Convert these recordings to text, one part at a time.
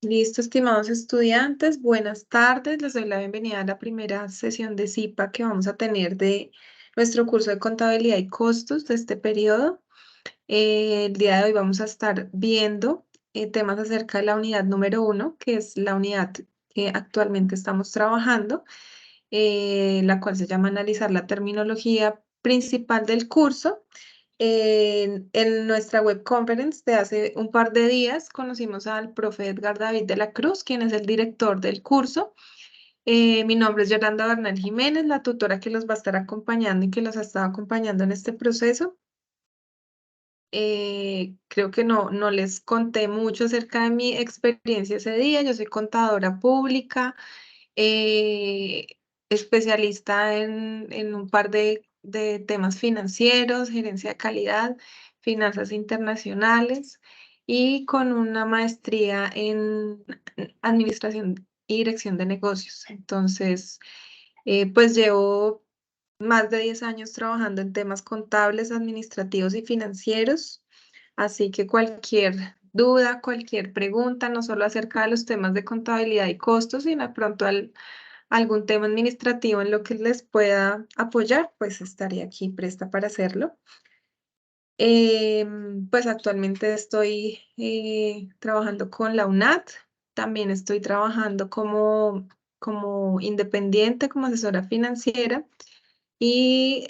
Listo, estimados estudiantes, buenas tardes. Les doy la bienvenida a la primera sesión de CIPA que vamos a tener de nuestro curso de contabilidad y costos de este periodo. El día de hoy vamos a estar viendo temas acerca de la unidad número 1, que es la unidad que actualmente estamos trabajando, la cual se llama Analizar la terminología principal del curso. En nuestra web conference de hace un par de días conocimos al profe Edgar David de la Cruz, quien es el director del curso. Mi nombre es Yolanda Bernal Jiménez, la tutora que los va a estar acompañando y que los ha estado acompañando en este proceso. Creo que no les conté mucho acerca de mi experiencia ese día. Yo soy contadora pública, eh, especialista en un par de temas financieros, gerencia de calidad, finanzas internacionales y con una maestría en administración y dirección de negocios. Entonces, pues llevo más de 10 años trabajando en temas contables, administrativos y financieros, así que cualquier duda, cualquier pregunta, no solo acerca de los temas de contabilidad y costos, sino de pronto algún tema administrativo en lo que les pueda apoyar, pues estaría aquí presta para hacerlo. Pues actualmente estoy trabajando con la UNAT, también estoy trabajando como independiente, como asesora financiera y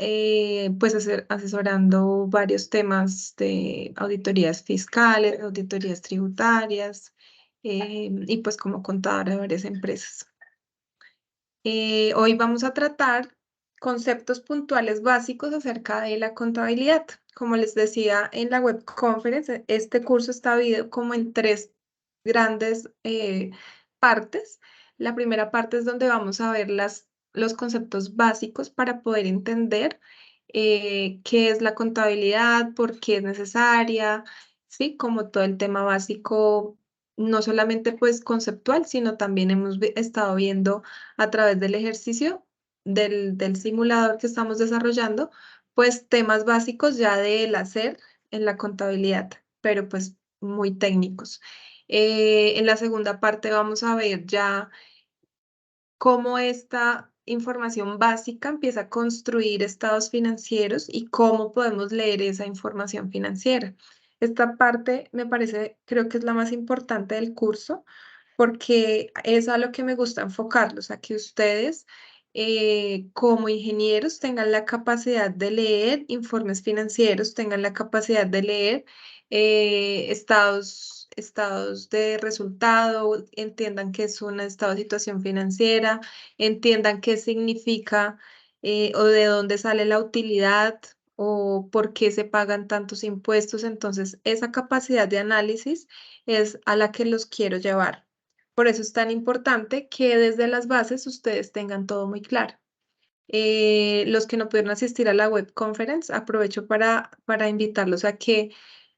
pues asesorando varios temas de auditorías fiscales, auditorías tributarias y pues como contadora de varias empresas. Hoy vamos a tratar conceptos puntuales básicos acerca de la contabilidad. Como les decía en la web conference, este curso está dividido como en tres grandes partes. La primera parte es donde vamos a ver los conceptos básicos para poder entender qué es la contabilidad, por qué es necesaria, ¿sí? Como todo el tema básico, no solamente pues conceptual, sino también hemos estado viendo a través del ejercicio del simulador que estamos desarrollando, pues temas básicos ya del hacer en la contabilidad, pero pues muy técnicos. En la segunda parte vamos a ver ya cómo esta información básica empieza a construir estados financieros y cómo podemos leer esa información financiera. Esta parte me parece, creo que es la más importante del curso porque es a lo que me gusta enfocarlos, a que ustedes como ingenieros tengan la capacidad de leer informes financieros, tengan la capacidad de leer estados de resultado, entiendan qué es un estado de situación financiera, entiendan qué significa o de dónde sale la utilidad o por qué se pagan tantos impuestos. Entonces, esa capacidad de análisis es a la que los quiero llevar. Por eso es tan importante que desde las bases ustedes tengan todo muy claro. Los que no pudieron asistir a la web conference, aprovecho para invitarlos a que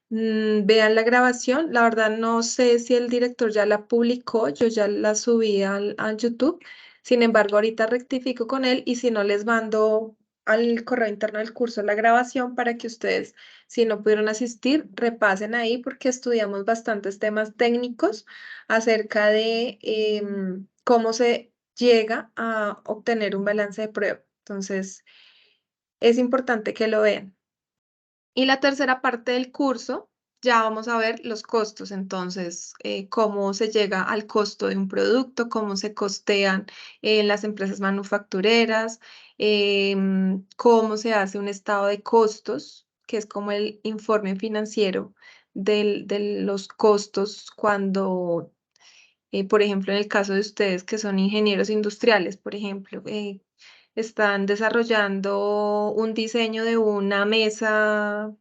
vean la grabación. La verdad no sé si el director ya la publicó, yo ya la subí al YouTube. Sin embargo, ahorita rectifico con él y si no les mando al correo interno del curso la grabación para que ustedes, si no pudieron asistir, repasen ahí porque estudiamos bastantes temas técnicos acerca de cómo se llega a obtener un balance de prueba. Entonces, es importante que lo vean. Y la tercera parte del curso, ya vamos a ver los costos, entonces, cómo se llega al costo de un producto, cómo se costean las empresas manufactureras, cómo se hace un estado de costos, que es como el informe financiero de los costos cuando, por ejemplo, en el caso de ustedes que son ingenieros industriales, por ejemplo, están desarrollando un diseño de una mesa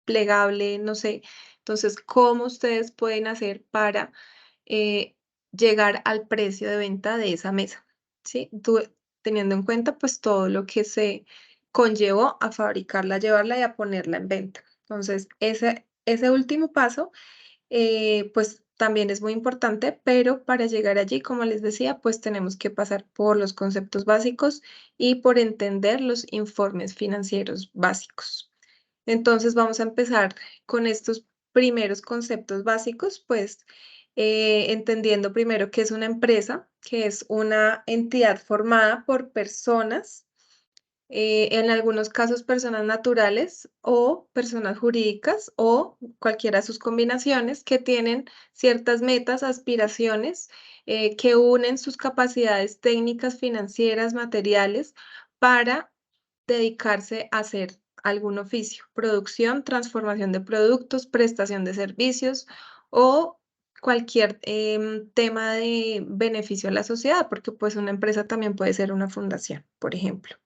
plegable, no sé. Entonces, ¿cómo ustedes pueden hacer para eh, llegar al precio de venta de esa mesa? ¿Sí? Teniendo en cuenta pues todo lo que se conllevó a fabricarla, llevarla y a ponerla en venta. Entonces, ese último paso pues también es muy importante, pero para llegar allí, como les decía, pues tenemos que pasar por los conceptos básicos y por entender los informes financieros básicos. Entonces vamos a empezar con estos primeros conceptos básicos, pues entendiendo primero qué es una empresa, que es una entidad formada por personas, en algunos casos personas naturales o personas jurídicas o cualquiera de sus combinaciones que tienen ciertas metas, aspiraciones, que unen sus capacidades técnicas, financieras, materiales para dedicarse a hacer algún oficio, producción, transformación de productos, prestación de servicios o cualquier tema de beneficio a la sociedad, porque pues una empresa también puede ser una fundación, por ejemplo.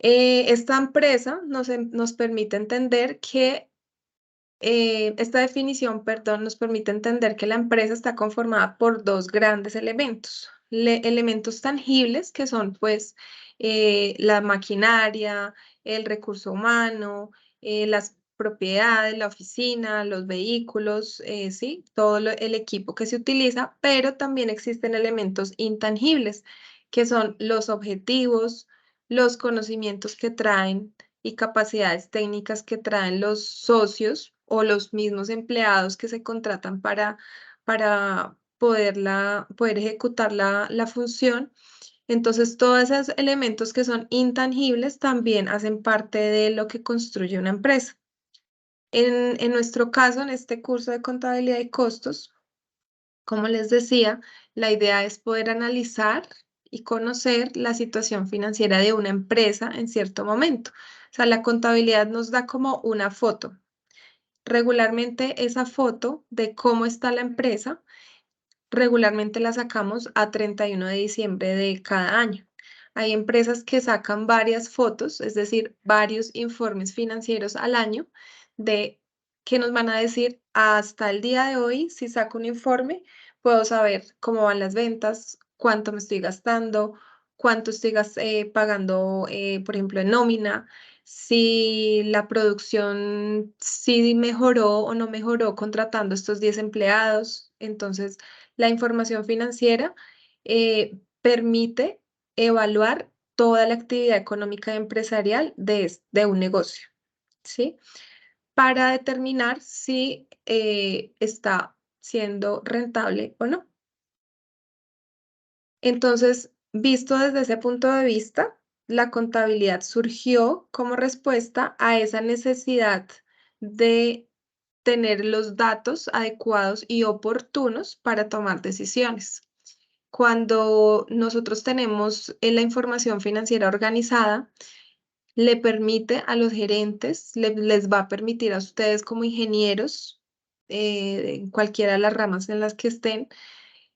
Esta empresa nos permite entender que, esta definición, perdón, nos permite entender que la empresa está conformada por dos grandes elementos. Elementos tangibles que son pues la maquinaria, el recurso humano, las propiedades, la oficina, los vehículos, sí, todo el equipo que se utiliza, pero también existen elementos intangibles que son los objetivos, los conocimientos que traen y capacidades técnicas que traen los socios o los mismos empleados que se contratan para poder ejecutar la función. Entonces, todos esos elementos que son intangibles también hacen parte de lo que construye una empresa. En nuestro caso, en este curso de contabilidad y costos, como les decía, la idea es poder analizar y conocer la situación financiera de una empresa en cierto momento. O sea, la contabilidad nos da como una foto. Regularmente esa foto de cómo está la empresa, regularmente la sacamos a 31 de diciembre de cada año. Hay empresas que sacan varias fotos, es decir, varios informes financieros al año de que nos van a decir hasta el día de hoy, si saco un informe, puedo saber cómo van las ventas, cuánto me estoy gastando, cuánto estoy pagando, por ejemplo, en nómina, si la producción sí mejoró o no mejoró contratando estos 10 empleados. Entonces, la información financiera permite evaluar toda la actividad económica y empresarial de un negocio, ¿sí? Para determinar si está siendo rentable o no. Entonces, visto desde ese punto de vista, la contabilidad surgió como respuesta a esa necesidad de tener los datos adecuados y oportunos para tomar decisiones. Cuando nosotros tenemos la información financiera organizada, le permite a los gerentes, les va a permitir a ustedes como ingenieros, en cualquiera de las ramas en las que estén,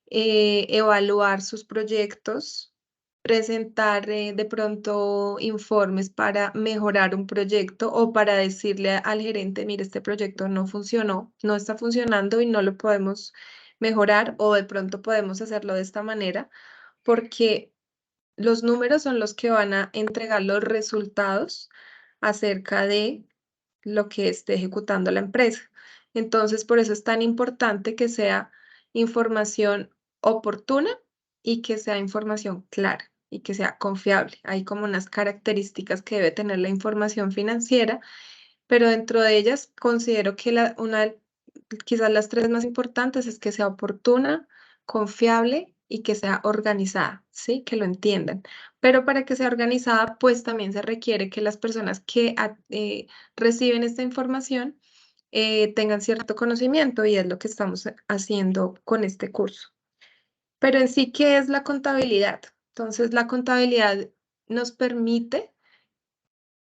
evaluar sus proyectos, presentar de pronto informes para mejorar un proyecto o para decirle al gerente, mire, este proyecto no funcionó, no está funcionando y no lo podemos mejorar o de pronto podemos hacerlo de esta manera, porque los números son los que van a entregar los resultados acerca de lo que esté ejecutando la empresa. Entonces, por eso es tan importante que sea información oportuna y que sea información clara y que sea confiable. Hay como unas características que debe tener la información financiera, pero dentro de ellas considero que quizás las tres más importantes es que sea oportuna, confiable y que sea organizada, ¿sí? Que lo entiendan. Pero para que sea organizada, pues también se requiere que las personas que reciben esta información tengan cierto conocimiento y es lo que estamos haciendo con este curso. Pero en sí, ¿qué es la contabilidad? Entonces, la contabilidad nos permite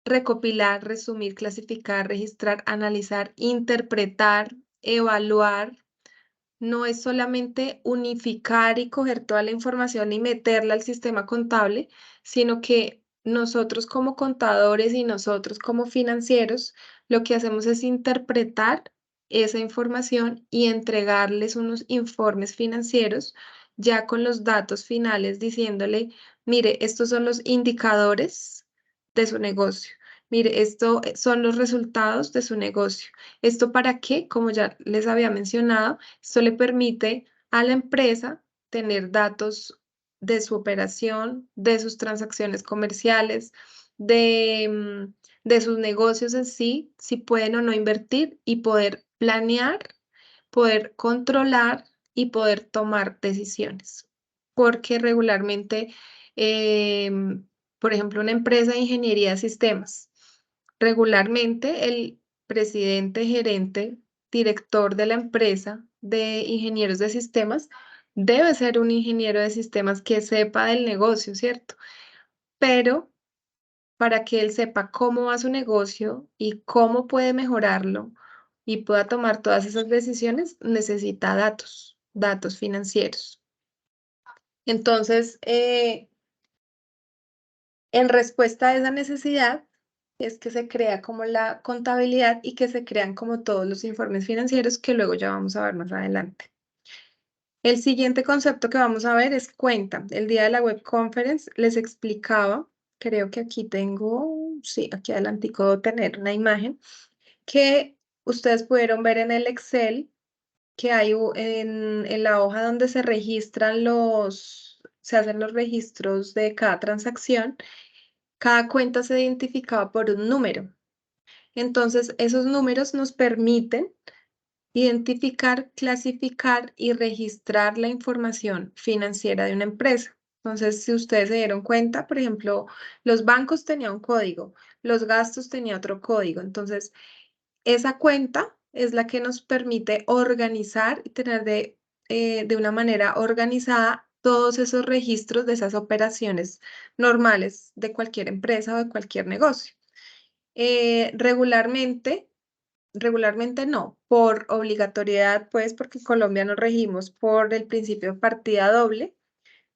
recopilar, resumir, clasificar, registrar, analizar, interpretar, evaluar. No es solamente unificar y coger toda la información y meterla al sistema contable, sino que nosotros como contadores y nosotros como financieros, lo que hacemos es interpretar esa información y entregarles unos informes financieros ya con los datos finales diciéndole, mire, estos son los indicadores de su negocio. Mire, esto son los resultados de su negocio. ¿Esto para qué? Como ya les había mencionado, esto le permite a la empresa tener datos de su operación, de sus transacciones comerciales, de sus negocios en sí, si pueden o no invertir y poder planear poder controlar y poder tomar decisiones. Porque regularmente, por ejemplo, una empresa de ingeniería de sistemas, regularmente el presidente, gerente, director de la empresa de ingenieros de sistemas debe ser un ingeniero de sistemas que sepa del negocio, ¿cierto? Pero para que él sepa cómo va su negocio y cómo puede mejorarlo y pueda tomar todas esas decisiones, necesita datos, datos financieros. Entonces, en respuesta a esa necesidad, es que se crea como la contabilidad y que se crean como todos los informes financieros que luego ya vamos a ver más adelante. El siguiente concepto que vamos a ver es cuenta. El día de la web conference les explicaba, creo que aquí tengo, sí, aquí adelantico debo tener una imagen, que ustedes pudieron ver en el Excel que hay en la hoja donde se registran se hacen los registros de cada transacción, cada cuenta se identificaba por un número. Entonces, esos números nos permiten identificar, clasificar y registrar la información financiera de una empresa. Entonces, si ustedes se dieron cuenta, por ejemplo, los bancos tenían un código, los gastos tenían otro código. Entonces, esa cuenta es la que nos permite organizar y tener de una manera organizada todos esos registros de esas operaciones normales de cualquier empresa o de cualquier negocio. Regularmente no, por obligatoriedad, pues porque en Colombia nos regimos por el principio de partida doble.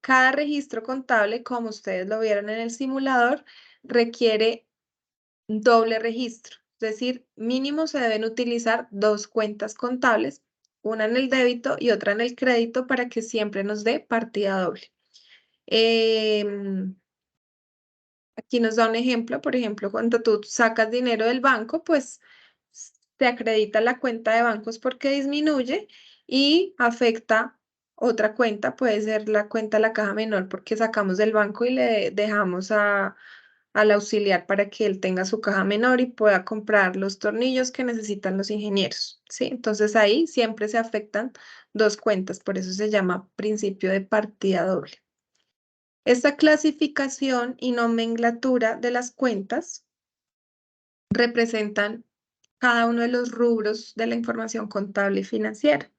Cada registro contable, como ustedes lo vieron en el simulador, requiere doble registro, es decir, mínimo se deben utilizar dos cuentas contables, una en el débito y otra en el crédito para que siempre nos dé partida doble. Em, Aquí nos da un ejemplo, por ejemplo, cuando tú sacas dinero del banco, pues te acredita la cuenta de bancos porque disminuye y afecta otra cuenta, puede ser la cuenta de la caja menor porque sacamos del banco y le dejamos al auxiliar para que él tenga su caja menor y pueda comprar los tornillos que necesitan los ingenieros, ¿sí? Entonces ahí siempre se afectan dos cuentas, por eso se llama principio de partida doble. Esta clasificación y nomenclatura de las cuentas representan cada uno de los rubros de la información contable y financiera.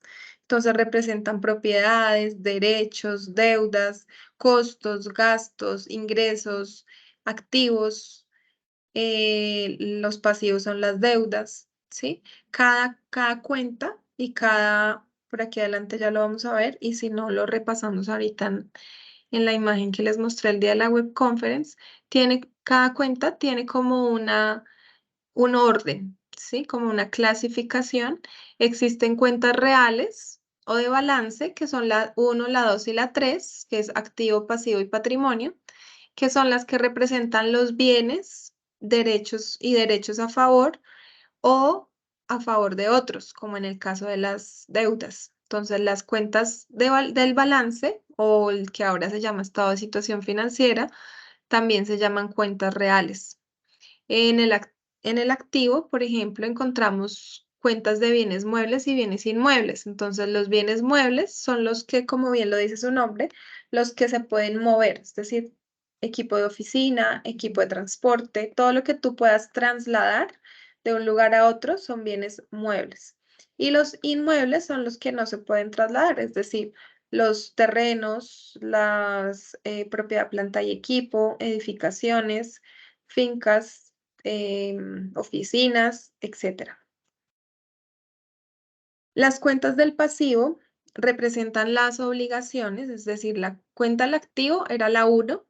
Entonces representan propiedades, derechos, deudas, costos, gastos, ingresos, activos, los pasivos son las deudas, ¿sí? Cada cuenta y por aquí adelante ya lo vamos a ver, y si no lo repasamos ahorita en la imagen que les mostré el día de la web conference, cada cuenta tiene como un orden, ¿sí? Como una clasificación. Existen cuentas reales o de balance, que son la 1, la 2 y la 3, que es activo, pasivo y patrimonio, que son las que representan los bienes, derechos y derechos a favor o a favor de otros, como en el caso de las deudas. Entonces, las cuentas del balance o el que ahora se llama estado de situación financiera, también se llaman cuentas reales. En el activo, por ejemplo, encontramos cuentas de bienes muebles y bienes inmuebles. Entonces, los bienes muebles son los que, como bien lo dice su nombre, los que se pueden mover, es decir, equipo de oficina, equipo de transporte, todo lo que tú puedas trasladar de un lugar a otro son bienes muebles. Y los inmuebles son los que no se pueden trasladar, es decir, los terrenos, las propiedad, planta y equipo, edificaciones, fincas, oficinas, etcétera. Las cuentas del pasivo representan las obligaciones, es decir, la cuenta del activo era la 1,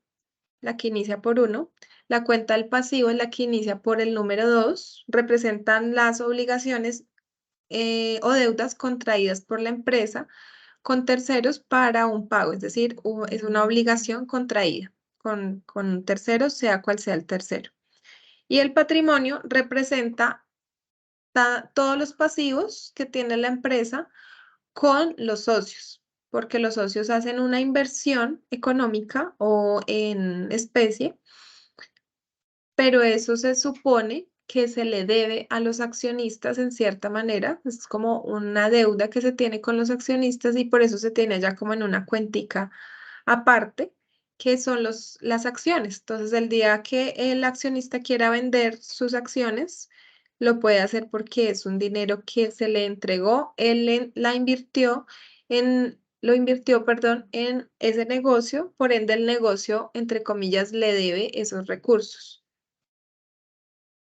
la que inicia por 1. La cuenta del pasivo es la que inicia por el número 2. Representan las obligaciones o deudas contraídas por la empresa con terceros para un pago, es decir, es una obligación contraída con terceros, sea cual sea el tercero. Y el patrimonio representa todos los pasivos que tiene la empresa con los socios, porque los socios hacen una inversión económica o en especie, pero eso se supone que se le debe a los accionistas en cierta manera. Es como una deuda que se tiene con los accionistas y por eso se tiene ya como en una cuentica aparte, que son las acciones. Entonces, el día que el accionista quiera vender sus acciones, lo puede hacer porque es un dinero que se le entregó, la invirtió lo invirtió, perdón, en ese negocio, por ende el negocio, entre comillas, le debe esos recursos.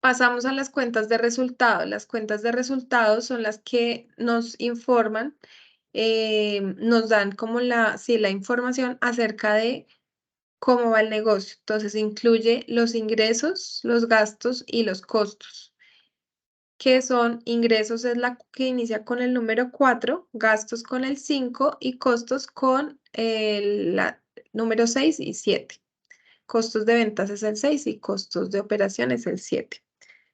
Pasamos a las cuentas de resultados. Las cuentas de resultados son las que nos informan, nos dan como sí, la información acerca de cómo va el negocio. Entonces incluye los ingresos, los gastos y los costos. ¿Qué son ingresos? Es la que inicia con el número 4, gastos con el 5 y costos con el número 6 y 7. Costos de ventas es el 6 y costos de operación es el 7.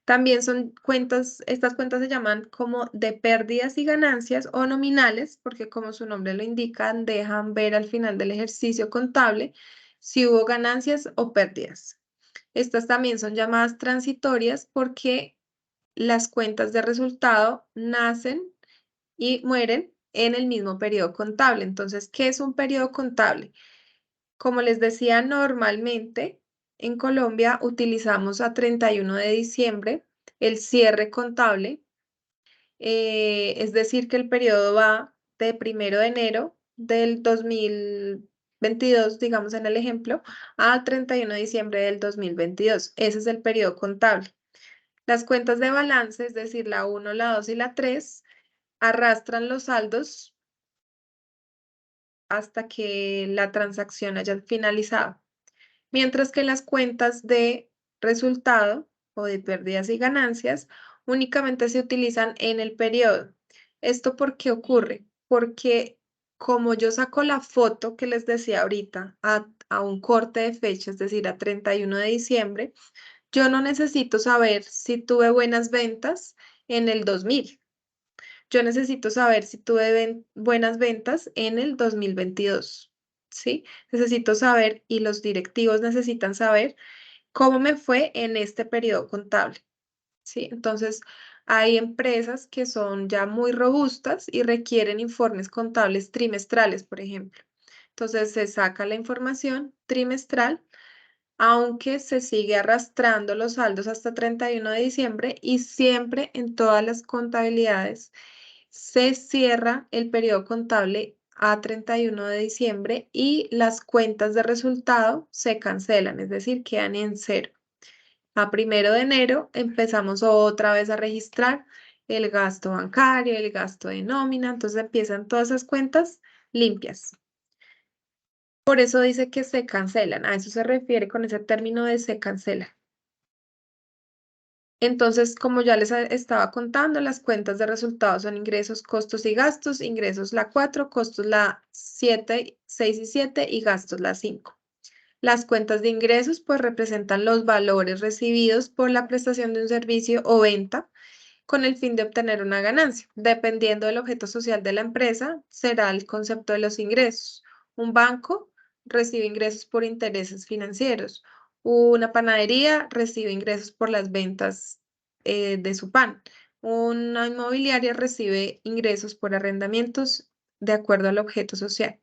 También son cuentas, estas cuentas se llaman como de pérdidas y ganancias o nominales, porque como su nombre lo indica, dejan ver al final del ejercicio contable si hubo ganancias o pérdidas. Estas también son llamadas transitorias porque las cuentas de resultado nacen y mueren en el mismo periodo contable. Entonces, ¿qué es un periodo contable? Como les decía, normalmente en Colombia utilizamos a 31 de diciembre el cierre contable, es decir, que el periodo va de 1 de enero del 2022, digamos en el ejemplo, a 31 de diciembre del 2022. Ese es el periodo contable. Las cuentas de balance, es decir, la 1, la 2 y la 3, arrastran los saldos hasta que la transacción haya finalizado. Mientras que las cuentas de resultado o de pérdidas y ganancias únicamente se utilizan en el periodo. ¿Esto por qué ocurre? Porque como yo saco la foto que les decía ahorita a un corte de fecha, es decir, a 31 de diciembre, yo no necesito saber si tuve buenas ventas en el 2000. Yo necesito saber si tuve buenas ventas en el 2022, ¿sí? Necesito saber y los directivos necesitan saber cómo me fue en este periodo contable, ¿sí? Entonces, hay empresas que son ya muy robustas y requieren informes contables trimestrales, por ejemplo. Entonces, se saca la información trimestral, aunque se sigue arrastrando los saldos hasta 31 de diciembre y siempre en todas las contabilidades se cierra el periodo contable a 31 de diciembre y las cuentas de resultado se cancelan, es decir, quedan en cero. A 1 de enero empezamos otra vez a registrar el gasto bancario, el gasto de nómina, entonces empiezan todas esas cuentas limpias. Por eso dice que se cancelan, a eso se refiere con ese término de se cancela. Entonces, como ya les estaba contando, las cuentas de resultados son ingresos, costos y gastos, ingresos la 4, costos la 7, 6 y 7 y gastos la 5. Las cuentas de ingresos pues representan los valores recibidos por la prestación de un servicio o venta con el fin de obtener una ganancia. Dependiendo del objeto social de la empresa, será el concepto de los ingresos. Un banco recibe ingresos por intereses financieros. Una panadería recibe ingresos por las ventas de su pan. Una inmobiliaria recibe ingresos por arrendamientos de acuerdo al objeto social.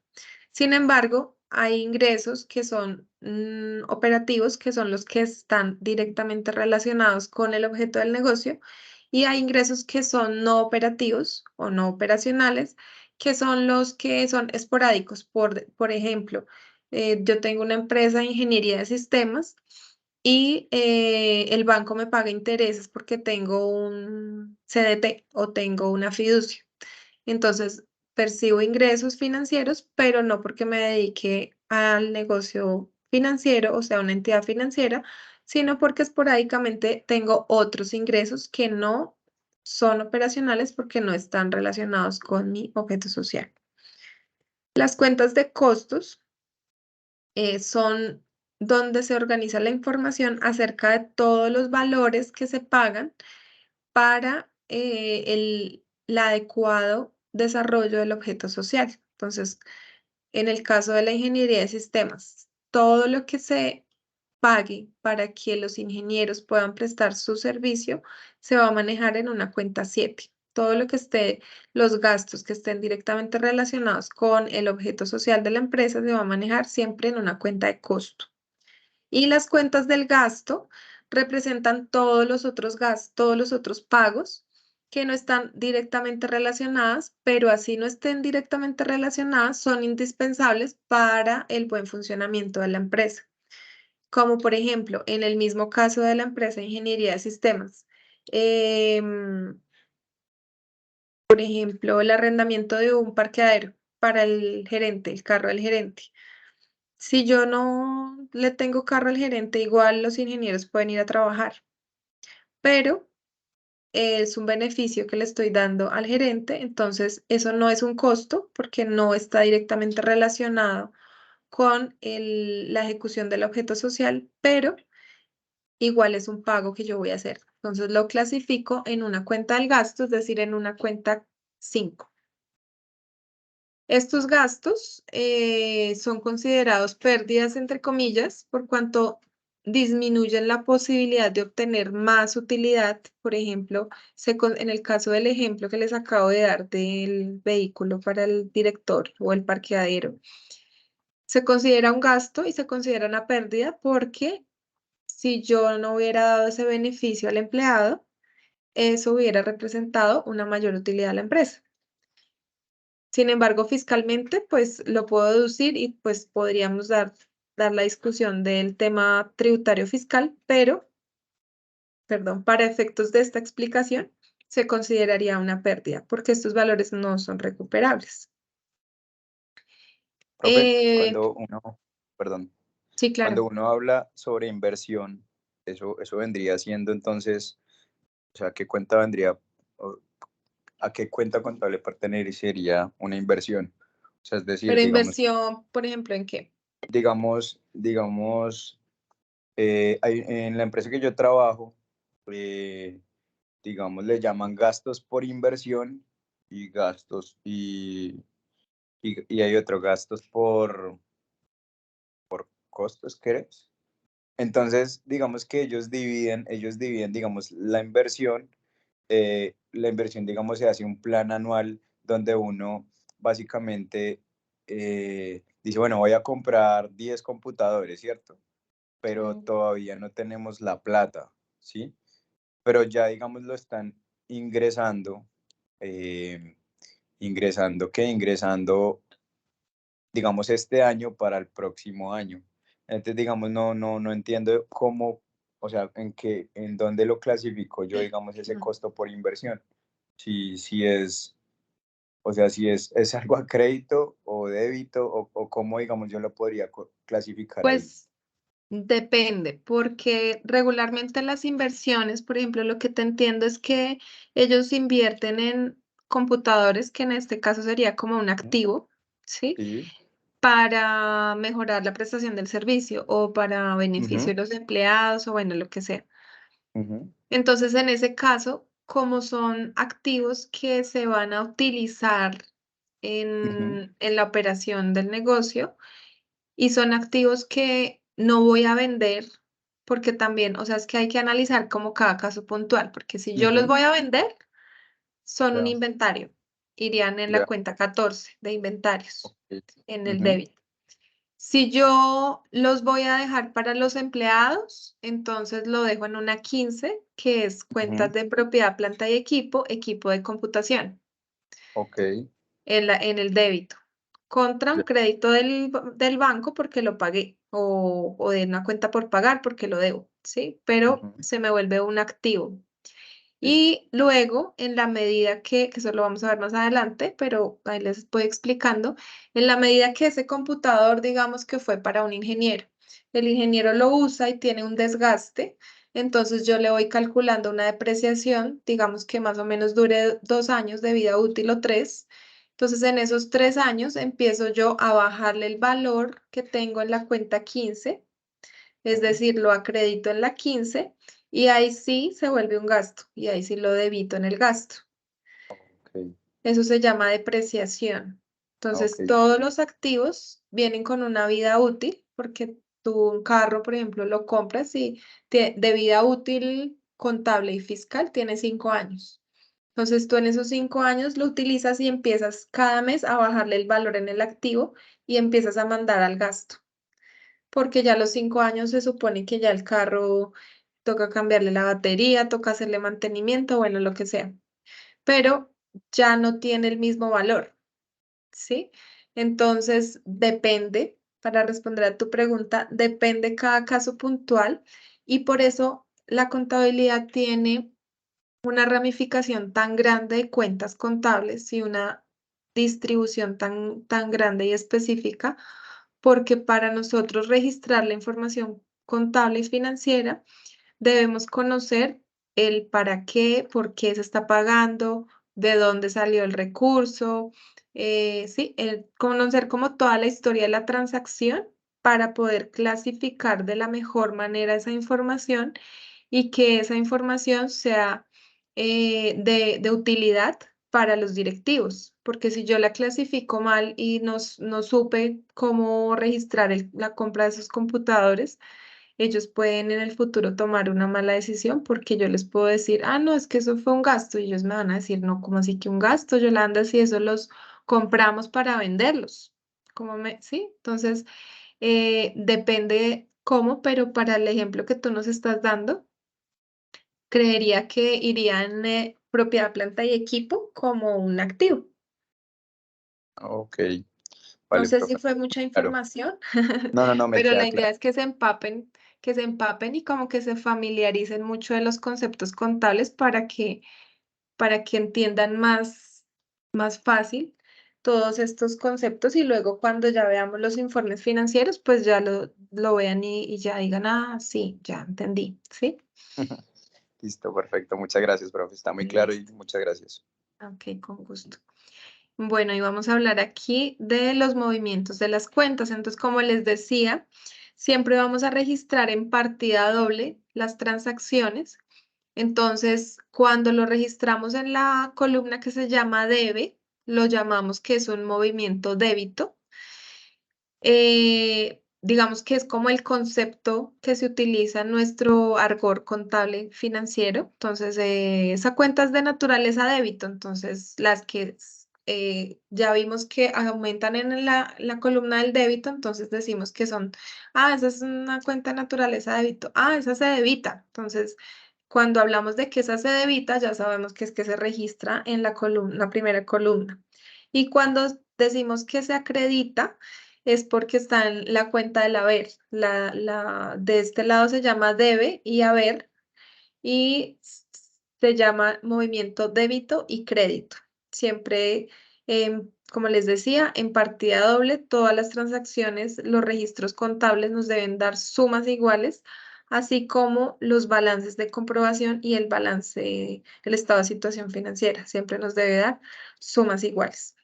Sin embargo, hay ingresos que son operativos, que son los que están directamente relacionados con el objeto del negocio, y hay ingresos que son no operativos o no operacionales, que son los que son esporádicos. Por ejemplo, yo tengo una empresa de ingeniería de sistemas y el banco me paga intereses porque tengo un CDT o tengo una fiducia. Entonces, percibo ingresos financieros, pero no porque me dedique al negocio financiero, o sea, una entidad financiera, sino porque esporádicamente tengo otros ingresos que no son operacionales porque no están relacionados con mi objeto social. Las cuentas de costos son donde se organiza la información acerca de todos los valores que se pagan para el adecuado desarrollo del objeto social. Entonces, en el caso de la ingeniería de sistemas, todo lo que se pague para que los ingenieros puedan prestar su servicio, se va a manejar en una cuenta 7. Todo lo que esté, los gastos que estén directamente relacionados con el objeto social de la empresa se va a manejar siempre en una cuenta de costo. Y las cuentas del gasto representan todos los otros gastos, todos los otros pagos que no están directamente relacionadas, pero así no estén directamente relacionadas, son indispensables para el buen funcionamiento de la empresa. Como por ejemplo, en el mismo caso de la empresa de ingeniería de sistemas. em, por ejemplo, el arrendamiento de un parqueadero para el gerente, el carro del gerente. Si yo no le tengo carro al gerente, igual los ingenieros pueden ir a trabajar, pero es un beneficio que le estoy dando al gerente, entonces eso no es un costo porque no está directamente relacionado con la ejecución del objeto social, pero igual es un pago que yo voy a hacer. Entonces lo clasifico en una cuenta del gasto, es decir, en una cuenta 5. Estos gastos son considerados pérdidas, entre comillas, por cuanto disminuyen la posibilidad de obtener más utilidad. Por ejemplo, en el caso del ejemplo que les acabo de dar del vehículo para el director o el parqueadero, se considera un gasto y se considera una pérdida porque si yo no hubiera dado ese beneficio al empleado, eso hubiera representado una mayor utilidad a la empresa. Sin embargo, fiscalmente, pues lo puedo deducir y pues podríamos dar la discusión del tema tributario fiscal, pero, perdón, para efectos de esta explicación, se consideraría una pérdida porque estos valores no son recuperables. Profe, Eh, cuando uno, perdón, sí, claro. cuando uno habla sobre inversión, eso vendría siendo entonces, o sea, ¿qué cuenta vendría, o a qué cuenta contable pertenecería una inversión? O sea, es decir, Pero inversión, por ejemplo, ¿en qué? digamos, en la empresa que yo trabajo, eh, digamos, le llaman gastos por inversión y y hay otros gastos por costos, ¿crees? Entonces, digamos que ellos dividen, digamos, la inversión, digamos, se hace un plan anual donde uno básicamente dice, bueno, voy a comprar 10 computadores, ¿cierto? Pero Sí. todavía no tenemos la plata, ¿sí? Pero ya, digamos, lo están ingresando, eh, ingresando, digamos, este año para el próximo año. Entonces, digamos, no entiendo cómo, o sea, en dónde lo clasifico yo, digamos, ese Mm. costo por inversión. Si es, o sea, si es algo a crédito o débito o cómo, digamos, yo lo podría clasificar ahí. Pues depende, porque regularmente las inversiones, por ejemplo, lo que te entiendo es que ellos invierten en computadores, que en este caso sería como un Ujú. activo, ¿sí? Sí. Para mejorar la prestación del servicio o para beneficio Ujú, de los empleados o bueno, lo que sea. ujú, Entonces, en ese caso, como son activos que se van a utilizar ujú, en la operación del negocio, y son activos que no voy a vender porque también, o sea, es que hay que analizar como cada caso puntual, porque si yo los ujú. voy a vender, son un Ya, inventario, irían en la ya, cuenta 14 de inventarios, ok. en el Ujú, débito. Si yo los voy a dejar para los empleados, entonces lo dejo en una 15, que es cuentas ujú. de propiedad, planta y equipo, equipo de computación Ok, en el débito, contra un ya. crédito del banco porque lo pagué o de una cuenta por pagar porque lo debo, ¿sí? Pero Ujú, se me vuelve un activo. sí, Y luego, en la medida que eso lo vamos a ver más adelante, pero ahí les voy explicando, en la medida que ese computador, digamos que fue para un ingeniero, el ingeniero lo usa y tiene un desgaste, entonces yo le voy calculando una depreciación, digamos que más o menos dure 2 años de vida útil o 3. Entonces, en esos 3 años empiezo yo a bajarle el valor que tengo en la cuenta 15, es ujú, decir, lo acredito en la 15 y ahí sí se vuelve un gasto y ahí sí lo debito en el gasto. ok, Eso se llama depreciación. ok, Entonces, todos los activos vienen con una vida útil porque Tú un carro, por ejemplo, lo compras y de vida útil contable y fiscal tiene 5 años. Entonces tú en esos 5 años lo utilizas y empiezas cada mes a bajarle el valor en el activo y empiezas a mandar al gasto. Porque ya a los 5 años se supone que ya el carro toca cambiarle la batería, toca hacerle mantenimiento, bueno, lo que sea. Pero ya no tiene el mismo valor, ¿sí? Entonces depende, para responder a tu pregunta, depende cada caso puntual y por eso la contabilidad tiene una ramificación tan grande de cuentas contables y una distribución tan grande y específica, porque para nosotros registrar la información contable y financiera, debemos conocer el para qué, por qué se está pagando, de dónde salió el recurso, sí, el conocer como toda la historia de la transacción para poder clasificar de la mejor manera esa información y que esa información sea de utilidad para los directivos, porque si yo la clasifico mal y no supe cómo registrar la compra de esos computadores, ellos pueden en el futuro tomar una mala decisión porque yo les puedo decir, ah, no, es que eso fue un gasto y ellos me van a decir, no, ¿cómo así que un gasto, Yolanda, si eso los compramos para venderlos? Sí, entonces depende cómo, pero para el ejemplo que tú nos estás dando, creería que iría en propiedad, planta y equipo como un activo. Ok, No vale, sé si profe. fue mucha Claro. información, No, no, no, me pero queda la claro. idea es que se empapen y como que se familiaricen mucho de los conceptos contables para que entiendan más fácil todos estos conceptos y luego cuando ya veamos los informes financieros, pues ya lo vean y ya digan, ah, sí, ya entendí, ¿sí? Listo, perfecto. Muchas gracias, profe. Está muy claro y Listo. muchas gracias. Ok, con gusto. Bueno, y vamos a hablar aquí de los movimientos de las cuentas. Entonces, como les decía, siempre vamos a registrar en partida doble las transacciones. Entonces, cuando lo registramos en la columna que se llama debe, lo llamamos que es un movimiento débito. Digamos que es como el concepto que se utiliza en nuestro argot contable financiero. Entonces, esa cuenta es de naturaleza débito. Entonces, las que ya vimos que aumentan en la columna del débito, entonces decimos que son, ah, esa es una cuenta de naturaleza débito, ah, esa se debita. Entonces, cuando hablamos de que esa se debita, ya sabemos que es que se registra en la columna, la primera columna. Y cuando decimos que se acredita, es porque está en la cuenta del haber. De este lado se llama debe y haber y se llama movimiento débito y crédito. Siempre, como les decía, en partida doble, todas las transacciones, los registros contables nos deben dar sumas iguales, así como los balances de comprobación y el balance, el estado de situación financiera. Siempre nos debe dar sumas iguales.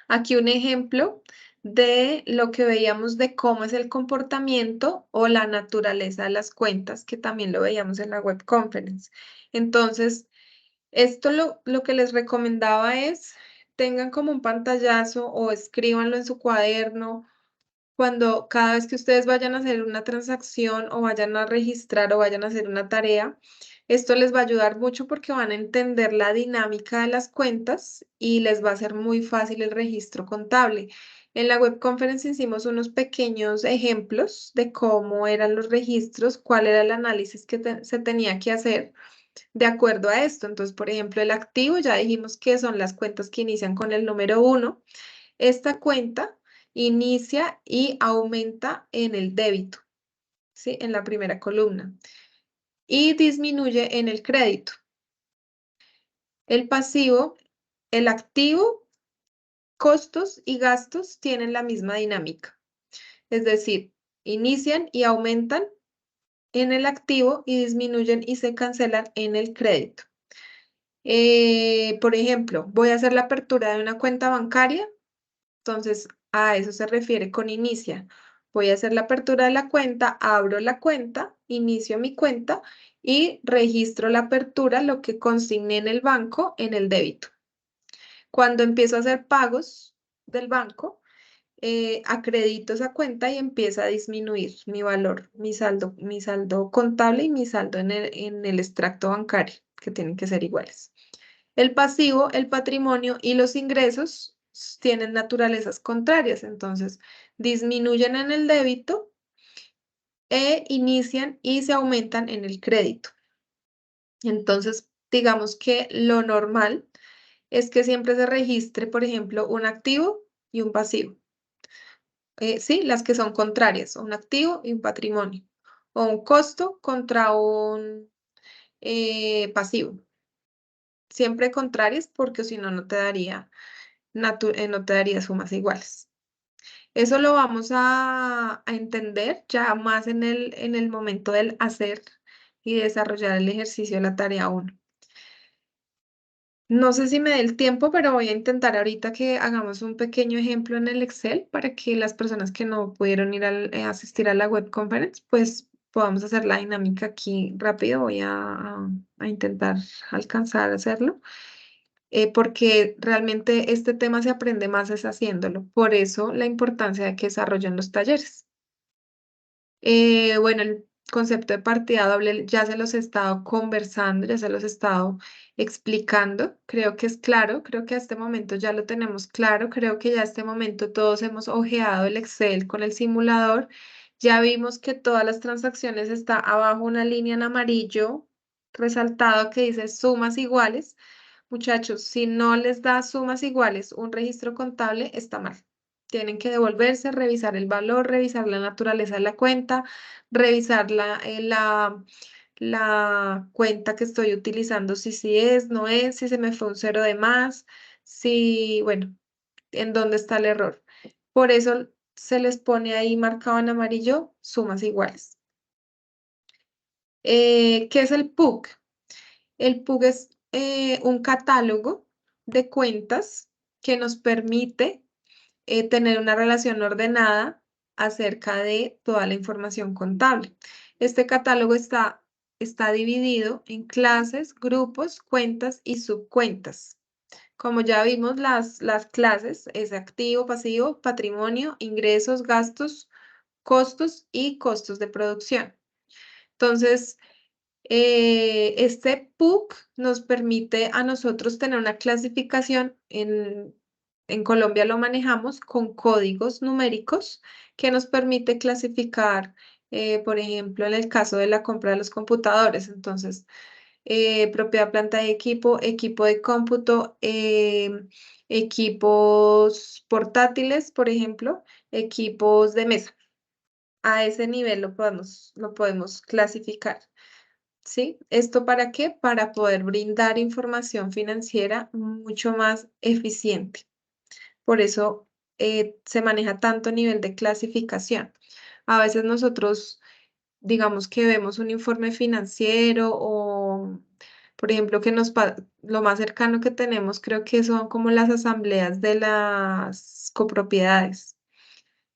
Aquí un ejemplo de lo que veíamos de cómo es el comportamiento o la naturaleza de las cuentas, que también lo veíamos en la web conference. Entonces, esto lo que les recomendaba es tengan como un pantallazo o escríbanlo en su cuaderno cuando cada vez que ustedes vayan a hacer una transacción o vayan a registrar o vayan a hacer una tarea, esto les va a ayudar mucho porque van a entender la dinámica de las cuentas y les va a ser muy fácil el registro contable. En la web conference hicimos unos pequeños ejemplos de cómo eran los registros, cuál era el análisis que se tenía que hacer de acuerdo a esto. Entonces, por ejemplo, el activo, ya dijimos que son las cuentas que inician con el número 1. Esta cuenta inicia y aumenta en el débito, ¿sí? En la primera columna. Y disminuye en el crédito. El pasivo, el activo, costos y gastos tienen la misma dinámica. Es decir, inician y aumentan en el activo y disminuyen y se cancelan en el crédito. Por ejemplo, voy a hacer la apertura de una cuenta bancaria. Entonces, a eso se refiere con inicia. Voy a hacer la apertura de la cuenta, abro la cuenta, inicio mi cuenta y registro la apertura, lo que consigné en el banco, en el débito. Cuando empiezo a hacer pagos del banco, acredito esa cuenta y empieza a disminuir mi valor, mi saldo contable y mi saldo en el extracto bancario, que tienen que ser iguales. El pasivo, el patrimonio y los ingresos tienen naturalezas contrarias, entonces disminuyen en el débito e inician y se aumentan en el crédito. Entonces, digamos que lo normal es que siempre se registre, por ejemplo, un activo y un pasivo. Sí, las que son contrarias, un activo y un patrimonio, o un costo contra un pasivo. Siempre contrarias porque si no, no te daría sumas iguales. Eso lo vamos a entender ya más en el momento del hacer y desarrollar el ejercicio de la tarea 1. No sé si me dé el tiempo, pero voy a intentar ahorita que hagamos un pequeño ejemplo en el Excel para que las personas que no pudieron ir a asistir a la web conference, pues podamos hacer la dinámica aquí rápido. Voy a intentar alcanzar a hacerlo, porque realmente este tema se aprende más es haciéndolo. Por eso la importancia de que desarrollen los talleres. Bueno, el concepto de partida doble ya se los he estado conversando, ya se los he estado explicando. Creo que es claro, creo que a este momento ya lo tenemos claro. Creo que ya a este momento todos hemos ojeado el Excel con el simulador. Ya vimos que todas las transacciones está abajo una línea en amarillo resaltado que dice sumas iguales. Muchachos, si no les da sumas iguales un registro contable, está mal. Tienen que devolverse, revisar el valor, revisar la naturaleza de la cuenta, revisar la cuenta que estoy utilizando, si sí es, no es, si se me fue un cero de más, si, bueno, en dónde está el error. Por eso se les pone ahí marcado en amarillo sumas iguales. ¿Qué es el PUC? El PUC es un catálogo de cuentas que nos permite tener una relación ordenada acerca de toda la información contable. Este catálogo está dividido en clases, grupos, cuentas y subcuentas. Como ya vimos, las clases es activo, pasivo, patrimonio, ingresos, gastos, costos y costos de producción. Entonces, este PUC nos permite a nosotros tener una clasificación. En Colombia lo manejamos con códigos numéricos que nos permite clasificar, por ejemplo, en el caso de la compra de los computadores. Entonces, propiedad, planta de equipo, equipo de cómputo, equipos portátiles, por ejemplo, equipos de mesa. A ese nivel lo podemos clasificar. ¿Sí? ¿Esto para qué? Para poder brindar información financiera mucho más eficiente. Por eso se maneja tanto nivel de clasificación. A veces nosotros, digamos que vemos un informe financiero o, por ejemplo, lo más cercano que tenemos creo que son como las asambleas de las copropiedades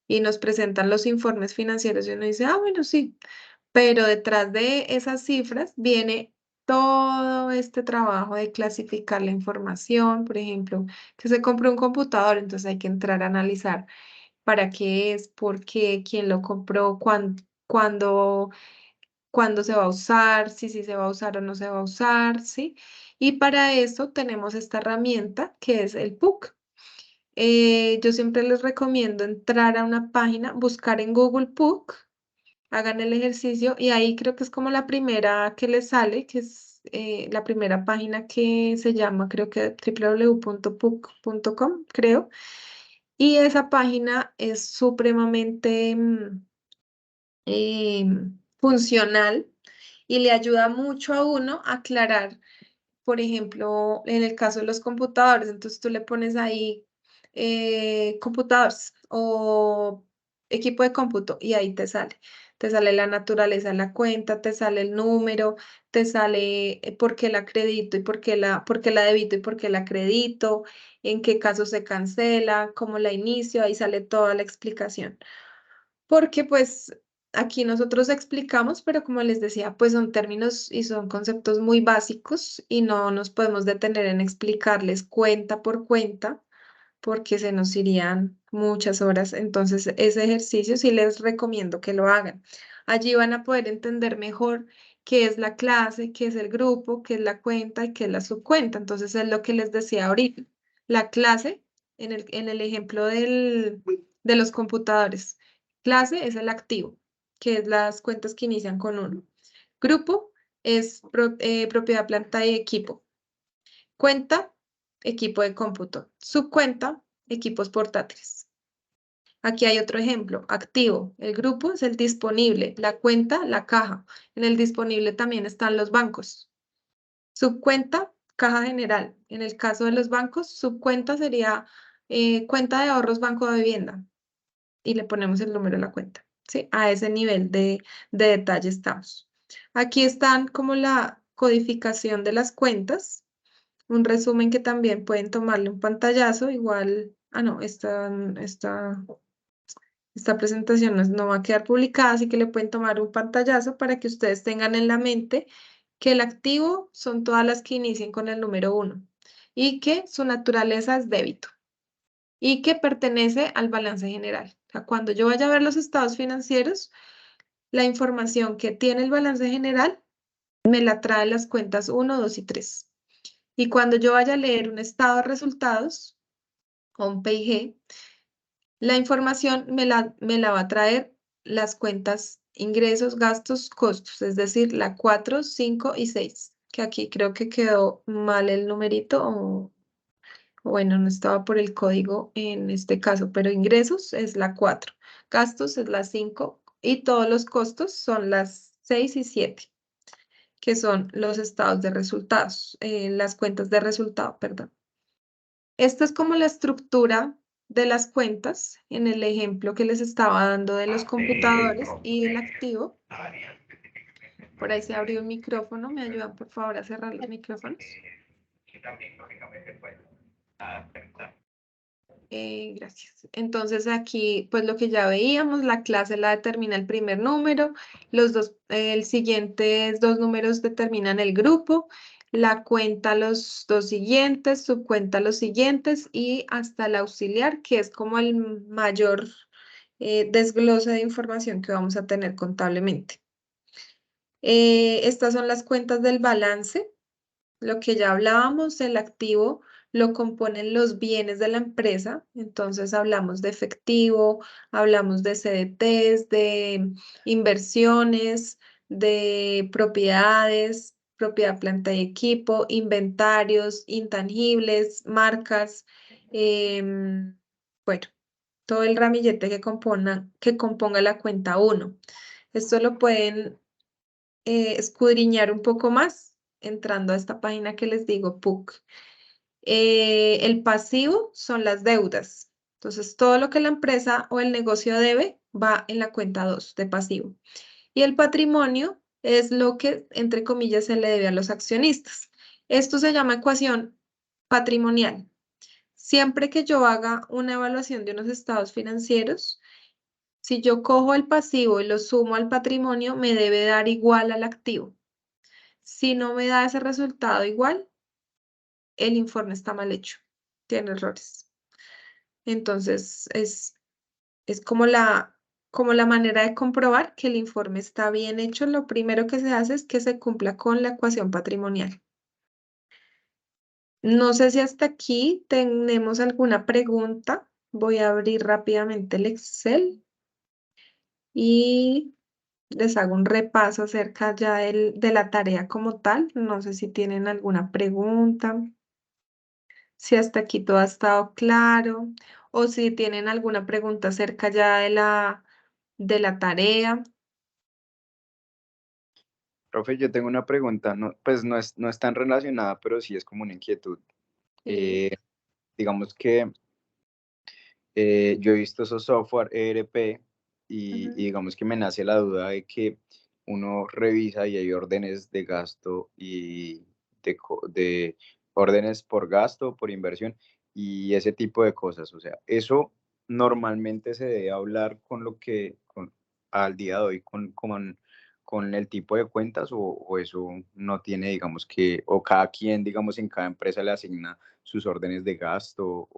y nos presentan los informes financieros y uno dice, ah, bueno, sí, pero detrás de esas cifras viene todo este trabajo de clasificar la información, por ejemplo, que se compró un computador, entonces hay que entrar a analizar para qué es, por qué, quién lo compró, cuándo se va a usar, si se va a usar o no se va a usar, ¿sí? Y para eso tenemos esta herramienta que es el PUC. Yo siempre les recomiendo entrar a una página, buscar en Google PUC, hagan el ejercicio y ahí creo que es como la primera que les sale, que es la primera página que se llama, creo que www.puc.com, creo. Y esa página es supremamente funcional y le ayuda mucho a uno a aclarar, por ejemplo, en el caso de los computadores, entonces tú le pones ahí computadores o equipo de cómputo y ahí te sale. Te sale la naturaleza de la cuenta, te sale el número, te sale por qué la acredito y por qué la debito y por qué la acredito, en qué caso se cancela, cómo la inicio, ahí sale toda la explicación. Porque pues aquí nosotros explicamos, pero como les decía, pues son términos y son conceptos muy básicos y no nos podemos detener en explicarles cuenta por cuenta, porque se nos irían muchas horas. Entonces, ese ejercicio sí les recomiendo que lo hagan. Allí van a poder entender mejor qué es la clase, qué es el grupo, qué es la cuenta y qué es la subcuenta. Entonces, es lo que les decía ahorita. La clase, en el ejemplo de los computadores, clase es el activo, que es las cuentas que inician con uno. Grupo es propiedad, planta y equipo. Cuenta, equipo de cómputo. Subcuenta, equipos portátiles. Aquí hay otro ejemplo. Activo. El grupo es el disponible. La cuenta, la caja. En el disponible también están los bancos. Subcuenta, caja general. En el caso de los bancos, subcuenta sería cuenta de ahorros Banco de Vivienda. Y le ponemos el número de la cuenta. ¿Sí? A ese nivel de detalle estamos. Aquí están como la codificación de las cuentas. Un resumen que también pueden tomarle un pantallazo, igual, no, esta presentación no va a quedar publicada, así que le pueden tomar un pantallazo para que ustedes tengan en la mente que el activo son todas las que inicien con el número 1 y que su naturaleza es débito y que pertenece al balance general. O sea, cuando yo vaya a ver los estados financieros, la información que tiene el balance general me la trae las cuentas 1, 2 y 3. Y cuando yo vaya a leer un estado de resultados o un PIG, la información me la va a traer las cuentas ingresos, gastos, costos, es decir, la 4, 5 y 6, que aquí creo que quedó mal el numerito o bueno, no estaba por el código en este caso, pero ingresos es la 4, gastos es la 5 y todos los costos son las 6 y 7, que son los estados de resultados, las cuentas de resultado, perdón. Esta es como la estructura de las cuentas en el ejemplo que les estaba dando de los computadores y el activo. Por ahí se abrió un micrófono. ¿Me ayudan, por favor, a cerrar los micrófonos? Gracias. Entonces aquí, pues lo que ya veíamos, la clase la determina el primer número, el siguiente dos números determinan el grupo, la cuenta los dos siguientes, subcuenta los siguientes y hasta el auxiliar, que es como el mayor desglose de información que vamos a tener contablemente. Estas son las cuentas del balance. Lo que ya hablábamos, el activo lo componen los bienes de la empresa, entonces hablamos de efectivo, hablamos de CDTs, de inversiones, de propiedades, propiedad, planta y equipo, inventarios, intangibles, marcas, bueno, todo el ramillete que componga la cuenta 1. Esto lo pueden escudriñar un poco más entrando a esta página que les digo, PUC. El pasivo son las deudas. Entonces, todo lo que la empresa o el negocio debe va en la cuenta 2 de pasivo. Y el patrimonio es lo que, entre comillas, se le debe a los accionistas. Esto se llama ecuación patrimonial. Siempre que yo haga una evaluación de unos estados financieros, si yo cojo el pasivo y lo sumo al patrimonio, me debe dar igual al activo. Si no me da ese resultado igual, el informe está mal hecho, tiene errores. Entonces, es como la manera de comprobar que el informe está bien hecho. Lo primero que se hace es que se cumpla con la ecuación patrimonial. No sé si hasta aquí tenemos alguna pregunta. Voy a abrir rápidamente el Excel y les hago un repaso acerca ya de la tarea como tal. No sé si tienen alguna pregunta. Si hasta aquí todo ha estado claro o si tienen alguna pregunta acerca ya de la tarea. Profe, yo tengo una pregunta, no, pues no es tan relacionada, pero sí es como una inquietud. Sí. Digamos que yo he visto esos software ERP y Ujú. digamos que me nace la duda de que uno revisa y hay órdenes de gasto y de órdenes por gasto, por inversión y ese tipo de cosas. O sea, eso normalmente se debe hablar con lo que al día de hoy con el tipo de cuentas o eso no tiene, digamos que, o cada quien, digamos, en cada empresa le asigna sus órdenes de gasto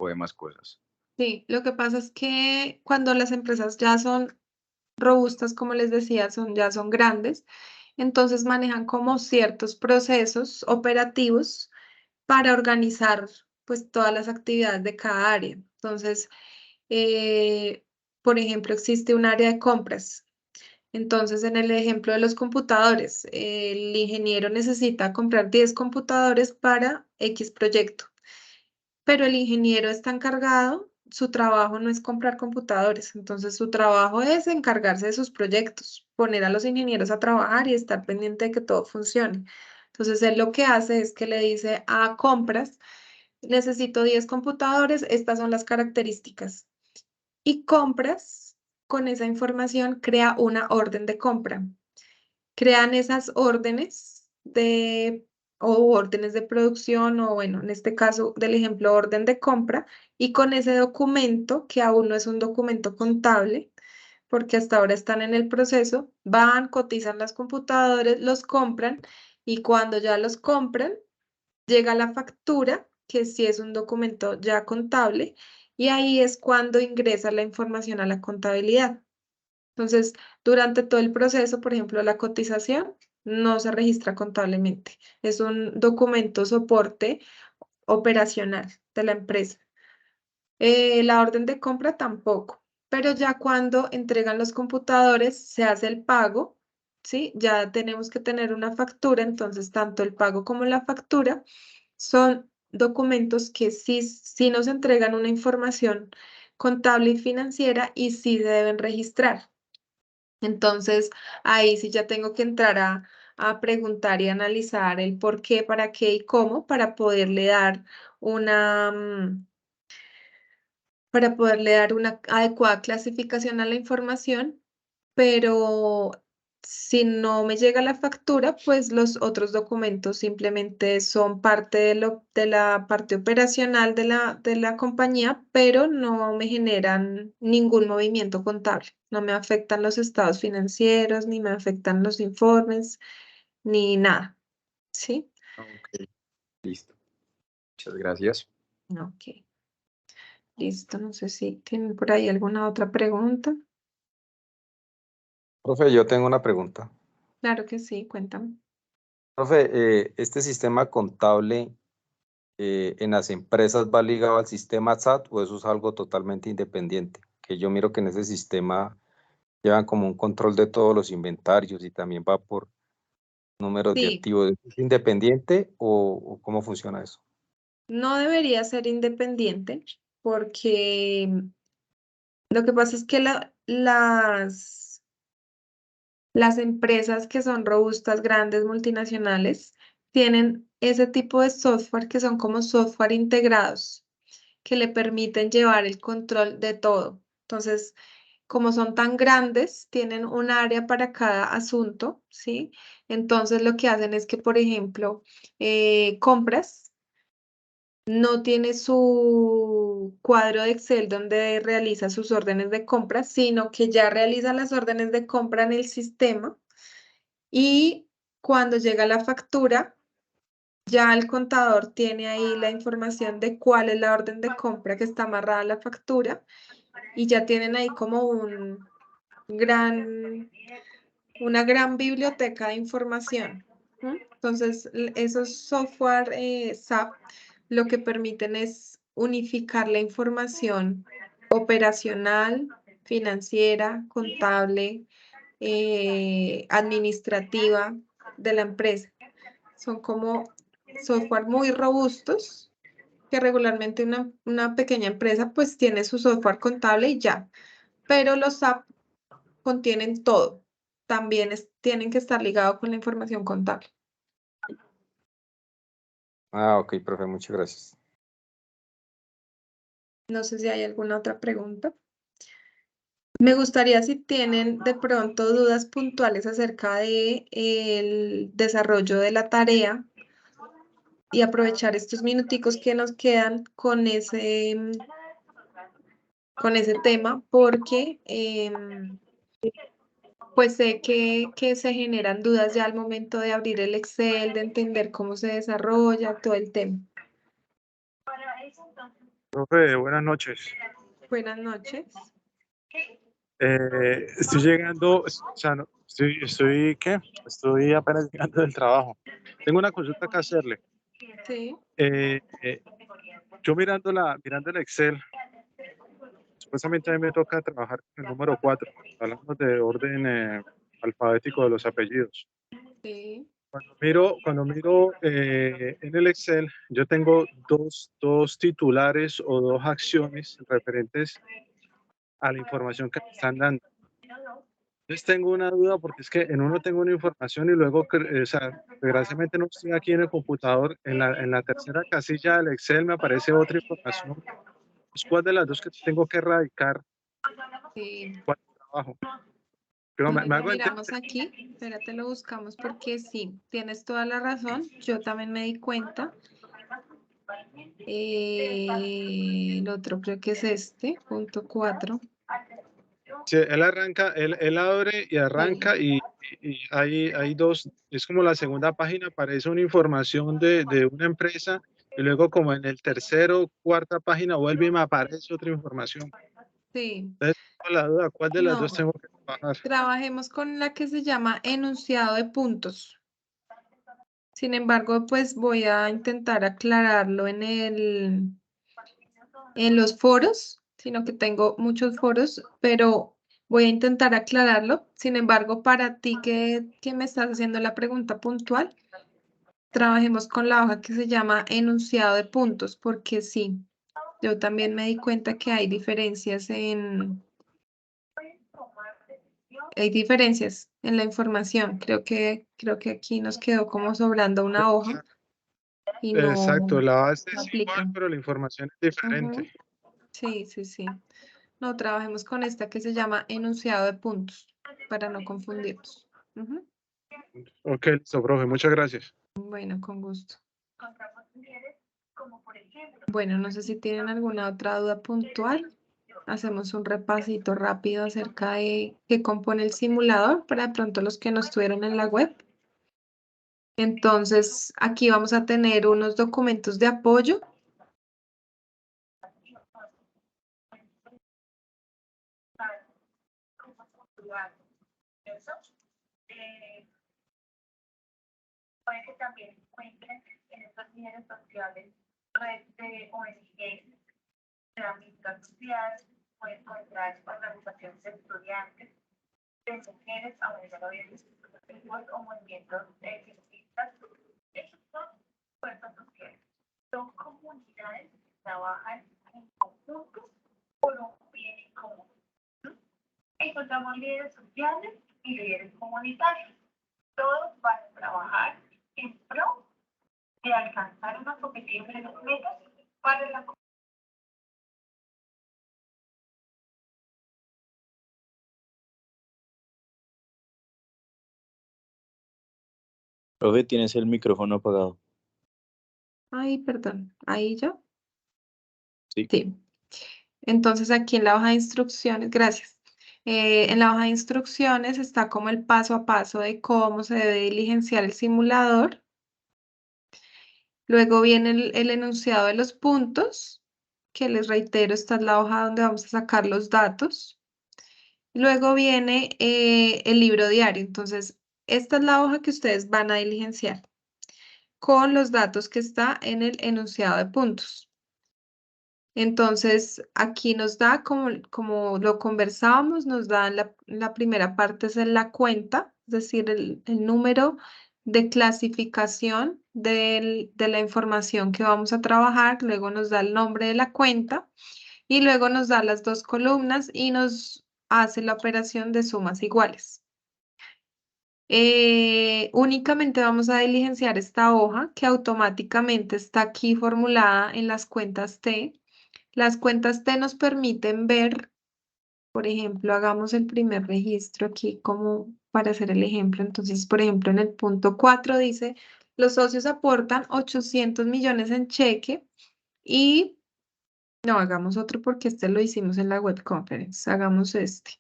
o demás cosas. Sí, lo que pasa es que cuando las empresas ya son robustas, como les decía, ya son grandes, entonces manejan como ciertos procesos operativos para organizar pues todas las actividades de cada área. Entonces, eh, por ejemplo, existe un área de compras. Entonces, en el ejemplo de los computadores, el ingeniero necesita comprar 10 computadores para X proyecto, pero el ingeniero está encargado, su trabajo no es comprar computadores, entonces su trabajo es encargarse de sus proyectos, poner a los ingenieros a trabajar y estar pendiente de que todo funcione. Entonces, él lo que hace es que le dice a compras, necesito 10 computadores, estas son las características. Y compras, con esa información, crea una orden de compra. Crean esas órdenes o órdenes de producción, o bueno, en este caso del ejemplo, orden de compra, y con ese documento, que aún no es un documento contable, porque hasta ahora están en el proceso, van, cotizan las computadores, los compran, y cuando ya los compran, llega la factura, que sí es un documento ya contable, y ahí es cuando ingresa la información a la contabilidad. Entonces, durante todo el proceso, por ejemplo, la cotización no se registra contablemente. Es un documento soporte operacional de la empresa. La orden de compra tampoco, pero ya cuando entregan los computadores se hace el pago, ¿sí? Ya tenemos que tener una factura, entonces tanto el pago como la factura son documentos que sí nos entregan una información contable y financiera y sí se deben registrar. Entonces, ahí sí ya tengo que entrar a preguntar y analizar el por qué, para qué y cómo una, mm, para poderle dar una adecuada clasificación a la información, pero si no me llega la factura, pues los otros documentos simplemente son parte de la parte operacional de la compañía, pero no me generan ningún movimiento contable. No me afectan los estados financieros, ni me afectan los informes, ni nada. ¿Sí? Ok, listo. Muchas gracias. Ok, listo. No sé si tienen por ahí alguna otra pregunta. Profe, yo tengo una pregunta. Claro que sí, cuéntame. Profe, ¿este sistema contable en las empresas va ligado al sistema SAT o eso es algo totalmente independiente? Que yo miro que en ese sistema llevan como un control de todos los inventarios y también va por números de Sí, activos. ¿Es independiente o cómo funciona eso? no debería ser independiente porque lo que pasa es que las empresas que son robustas, grandes, multinacionales, tienen ese tipo de software que son como software integrados que le permiten llevar el control de todo. Entonces, como son tan grandes, tienen un área para cada asunto, ¿sí? Entonces, lo que hacen es que, por ejemplo, compras no tiene su cuadro de Excel donde realiza sus órdenes de compra, sino que ya realiza las órdenes de compra en el sistema y cuando llega la factura, ya el contador tiene ahí la información de cuál es la orden de compra que está amarrada a la factura y ya tienen ahí como gran, una gran biblioteca de información. ¿M? Entonces, esos software SAP lo que permiten es unificar la información operacional, financiera, contable, administrativa de la empresa. Son como software muy robustos que regularmente una pequeña empresa pues tiene su software contable y ya, pero los SAP contienen todo. También tienen que estar ligados con la información contable. Ah, ok, profe, muchas gracias. No sé si hay alguna otra pregunta. Me gustaría si tienen de pronto dudas puntuales acerca de el desarrollo de la tarea y aprovechar estos minuticos que nos quedan con ese tema, porque pues sé que se generan dudas ya al momento de abrir el Excel, de entender cómo se desarrolla todo el tema. Profe, buenas noches. Buenas noches. Estoy llegando, o sea, estoy apenas llegando del trabajo. Tengo una consulta que hacerle. Sí, Yo mirando el Excel, supuestamente a mí me toca trabajar con el número 4. Hablamos de orden alfabético de los apellidos. sí, Cuando miro en el Excel, yo tengo dos titulares o dos acciones referentes a la información que me están dando. Entonces tengo una duda porque es que en uno tengo una información y luego, o sea, desgraciadamente no estoy aquí en el computador, en la tercera casilla del Excel me aparece otra información. Pues, ¿cuál de las dos que tengo que erradicar? sí. ¿Cuál trabajo? Pero me Lo hago entender. miramos aquí, espérate, lo buscamos porque sí, tienes toda la razón. Yo también me di cuenta. El otro creo que es este, punto 4. Sí, él abre y arranca y hay dos, es como la segunda página, aparece una información de una empresa y luego como en el tercero, cuarta página vuelve y me aparece otra información. Sí, Entonces, tengo la duda, ¿cuál de las dos no, tengo que trabajar? trabajemos con la que se llama enunciado de puntos. Sin embargo, pues voy a intentar aclararlo en los foros, sino que tengo muchos foros, pero voy a intentar aclararlo. Sin embargo, para ti que me estás haciendo la pregunta puntual, trabajemos con la hoja que se llama enunciado de puntos, porque sí, yo también me di cuenta que hay diferencias en la información. Creo que aquí nos quedó como sobrando una hoja y Exacto, la base no es igual, aplica. pero la información es diferente. Ujú. Sí, sí, sí. No, trabajemos con esta que se llama enunciado de puntos, para no confundirnos. Ujú. Ok, listo, profe, muchas gracias. Bueno, con gusto. Bueno, no sé si tienen alguna otra duda puntual. Hacemos un repasito rápido acerca de qué compone el simulador para de pronto los que no estuvieron en la web. Entonces, aquí vamos a tener unos documentos de apoyo. Puede que también encuentren en estas líneas sociales red de ONGs, de amistad social, puede encontrar organizaciones de estudiantes, de mujeres, organizaciones o movimientos feministas. Esos son fuerzas sociales. Son comunidades que trabajan en conjunto por un bien en común. Encontramos líderes sociales y líderes comunitarios. Todos van a trabajar en pro de alcanzar unos objetivos y unas metas para la comunidad. Profe, tienes el micrófono apagado. Ay, perdón, ahí ya. Sí. Sí. Entonces aquí en la hoja de instrucciones, gracias. En la hoja de instrucciones está como el paso a paso de cómo se debe diligenciar el simulador. Luego viene el enunciado de los puntos, que les reitero, esta es la hoja donde vamos a sacar los datos. Luego viene el libro diario. Entonces, esta es la hoja que ustedes van a diligenciar con los datos que está en el enunciado de puntos. Entonces, aquí nos da, como lo conversábamos, nos da la primera parte es en la cuenta, es decir, el número de clasificación de la información que vamos a trabajar, luego nos da el nombre de la cuenta y luego nos da las dos columnas y nos hace la operación de sumas iguales. Únicamente vamos a diligenciar esta hoja que automáticamente está aquí formulada en las cuentas T. Las cuentas T nos permiten ver, por ejemplo, hagamos el primer registro aquí como para hacer el ejemplo. Entonces, por ejemplo, en el punto 4 dice, los socios aportan 800 millones en cheque y, no, hagamos otro porque este lo hicimos en la web conference. Hagamos este.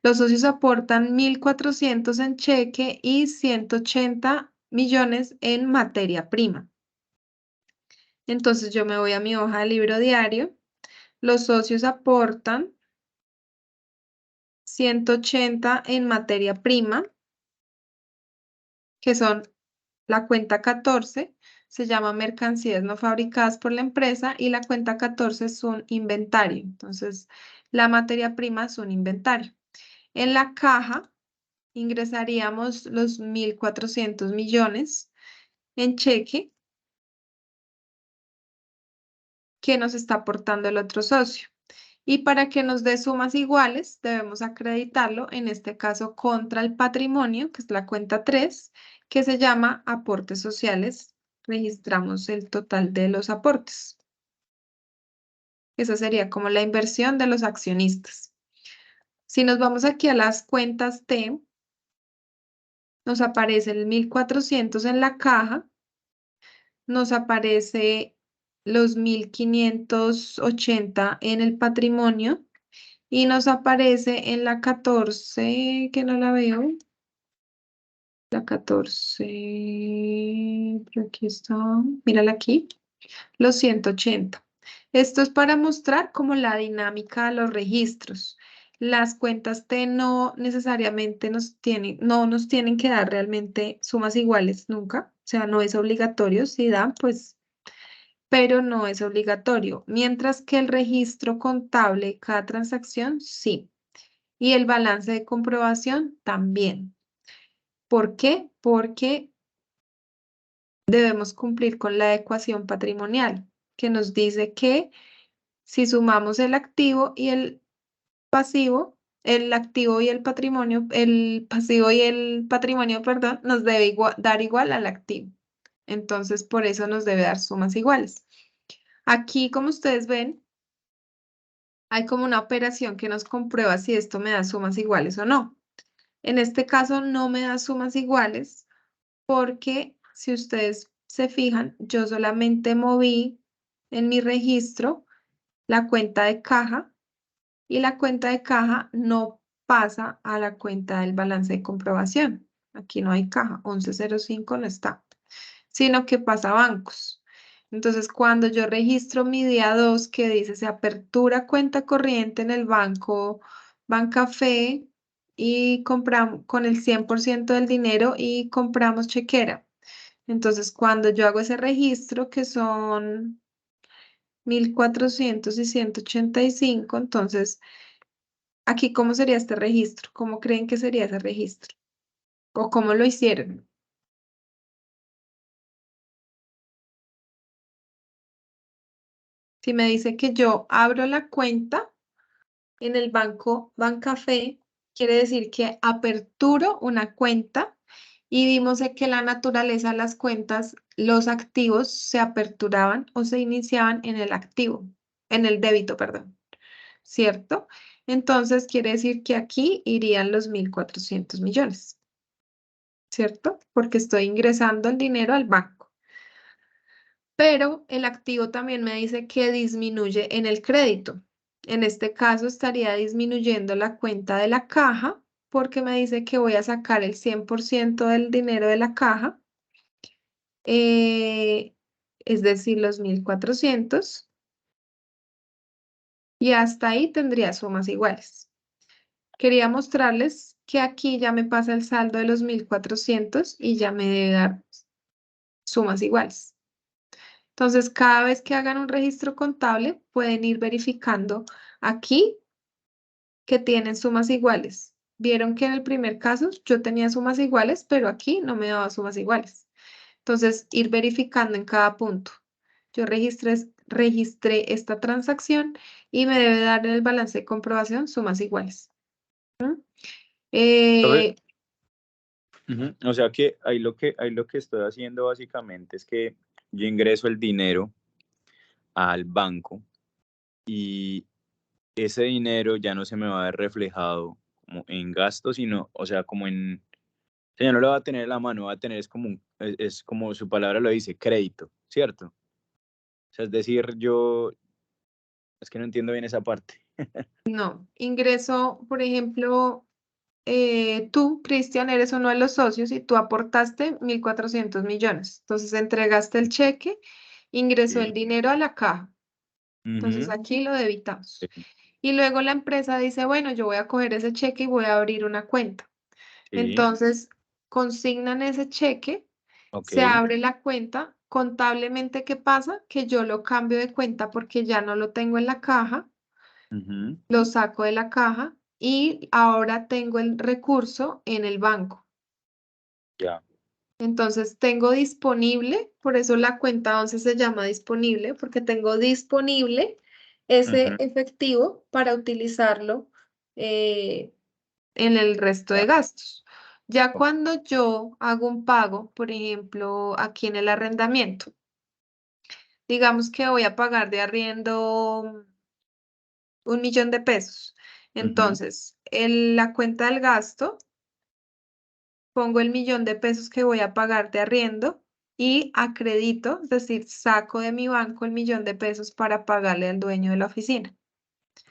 Los socios aportan 1.400 en cheque y 180 millones en materia prima. Entonces yo me voy a mi hoja de libro diario los socios aportan 180 en materia prima, que son la cuenta 14, se llama mercancías no fabricadas por la empresa, y la cuenta 14 es un inventario. Entonces, la materia prima es un inventario. En la caja ingresaríamos los 1.400 millones en cheque que nos está aportando el otro socio. Y para que nos dé sumas iguales, debemos acreditarlo, en este caso, contra el patrimonio, que es la cuenta 3, que se llama aportes sociales. Registramos el total de los aportes. Esa sería como la inversión de los accionistas. Si nos vamos aquí a las cuentas T, nos aparece el 1.400 en la caja, nos aparece los 1.580 en el patrimonio, y nos aparece en la 14, que no la veo. La 14, pero aquí está, mírala aquí, los 180. Esto es para mostrar como la dinámica de los registros. Las cuentas T no necesariamente no nos tienen que dar realmente sumas iguales nunca. O sea, no es obligatorio. Si dan, pues, pero no es obligatorio. Mientras que el registro contable, cada transacción, sí. Y el balance de comprobación también. ¿Por qué? Porque debemos cumplir con la ecuación patrimonial, que nos dice que si sumamos el activo y el pasivo, el activo y el patrimonio, el pasivo y el patrimonio, perdón, nos debe dar igual al activo. Entonces, por eso nos debe dar sumas iguales. Aquí, como ustedes ven, hay como una operación que nos comprueba si esto me da sumas iguales o no. En este caso, no me da sumas iguales porque, si ustedes se fijan, yo solamente moví en mi registro la cuenta de caja, y la cuenta de caja no pasa a la cuenta del balance de comprobación. Aquí no hay caja, 1105 no está, sino que pasa a bancos. Entonces, cuando yo registro mi día 2, que dice se apertura cuenta corriente en el banco Bancafé, y compramos con el 100% del dinero y compramos chequera. Entonces, cuando yo hago ese registro, que son 1.400 y 185, entonces, aquí, ¿cómo sería este registro? ¿Cómo creen que sería ese registro? ¿O cómo lo hicieron? Si me dice que yo abro la cuenta en el banco Bancafé, quiere decir que aperturo una cuenta, y vimos que la naturaleza de las cuentas, los activos se aperturaban o se iniciaban en el activo, en el débito, perdón, ¿cierto? Entonces quiere decir que aquí irían los 1.400 millones, ¿cierto? Porque estoy ingresando el dinero al banco. Pero el activo también me dice que disminuye en el crédito. En este caso estaría disminuyendo la cuenta de la caja, porque me dice que voy a sacar el 100% del dinero de la caja, eh, es decir, los 1.400, y hasta ahí tendría sumas iguales. Quería mostrarles que aquí ya me pasa el saldo de los 1.400 y ya me debe dar sumas iguales. Entonces, cada vez que hagan un registro contable, pueden ir verificando aquí que tienen sumas iguales. Vieron que en el primer caso yo tenía sumas iguales, pero aquí no me daba sumas iguales. Entonces, ir verificando en cada punto. Yo registré esta transacción y me debe dar en el balance de comprobación sumas iguales. ¿Mm? Profe, o sea que ahí lo que estoy haciendo básicamente es que yo ingreso el dinero al banco y ese dinero ya no se me va a ver reflejado como en gastos, sino, o sea, como en, o sea, ya no lo va a tener en la mano, va a tener, es como, es como su palabra lo dice, crédito, ¿cierto? O sea, es decir, yo, es que no entiendo bien esa parte. No, ingreso, por ejemplo, tú, Cristian, eres uno de los socios y tú aportaste 1.400 millones. Entonces entregaste el cheque, ingresó el Sí, dinero a la caja. Entonces Ujú. aquí lo debitamos. Sí, Y luego la empresa dice, bueno, yo voy a coger ese cheque y voy a abrir una cuenta. sí, Entonces consignan ese cheque, ok. se abre la cuenta. Contablemente, ¿qué pasa? Que yo lo cambio de cuenta porque ya no lo tengo en la caja, Ujú. lo saco de la caja y ahora tengo el recurso en el banco. Ya. Entonces tengo disponible, por eso la cuenta 11 se llama disponible, porque tengo disponible ese Ujú. efectivo para utilizarlo eh, en el resto de Ya. gastos. Ya Ok. cuando yo hago un pago, por ejemplo, aquí en el arrendamiento, digamos que voy a pagar de arriendo 1.000.000 de pesos. Ujú. Entonces, en la cuenta del gasto pongo el 1.000.000 de pesos que voy a pagar de arriendo y acredito, es decir, saco de mi banco el 1.000.000 de pesos para pagarle al dueño de la oficina.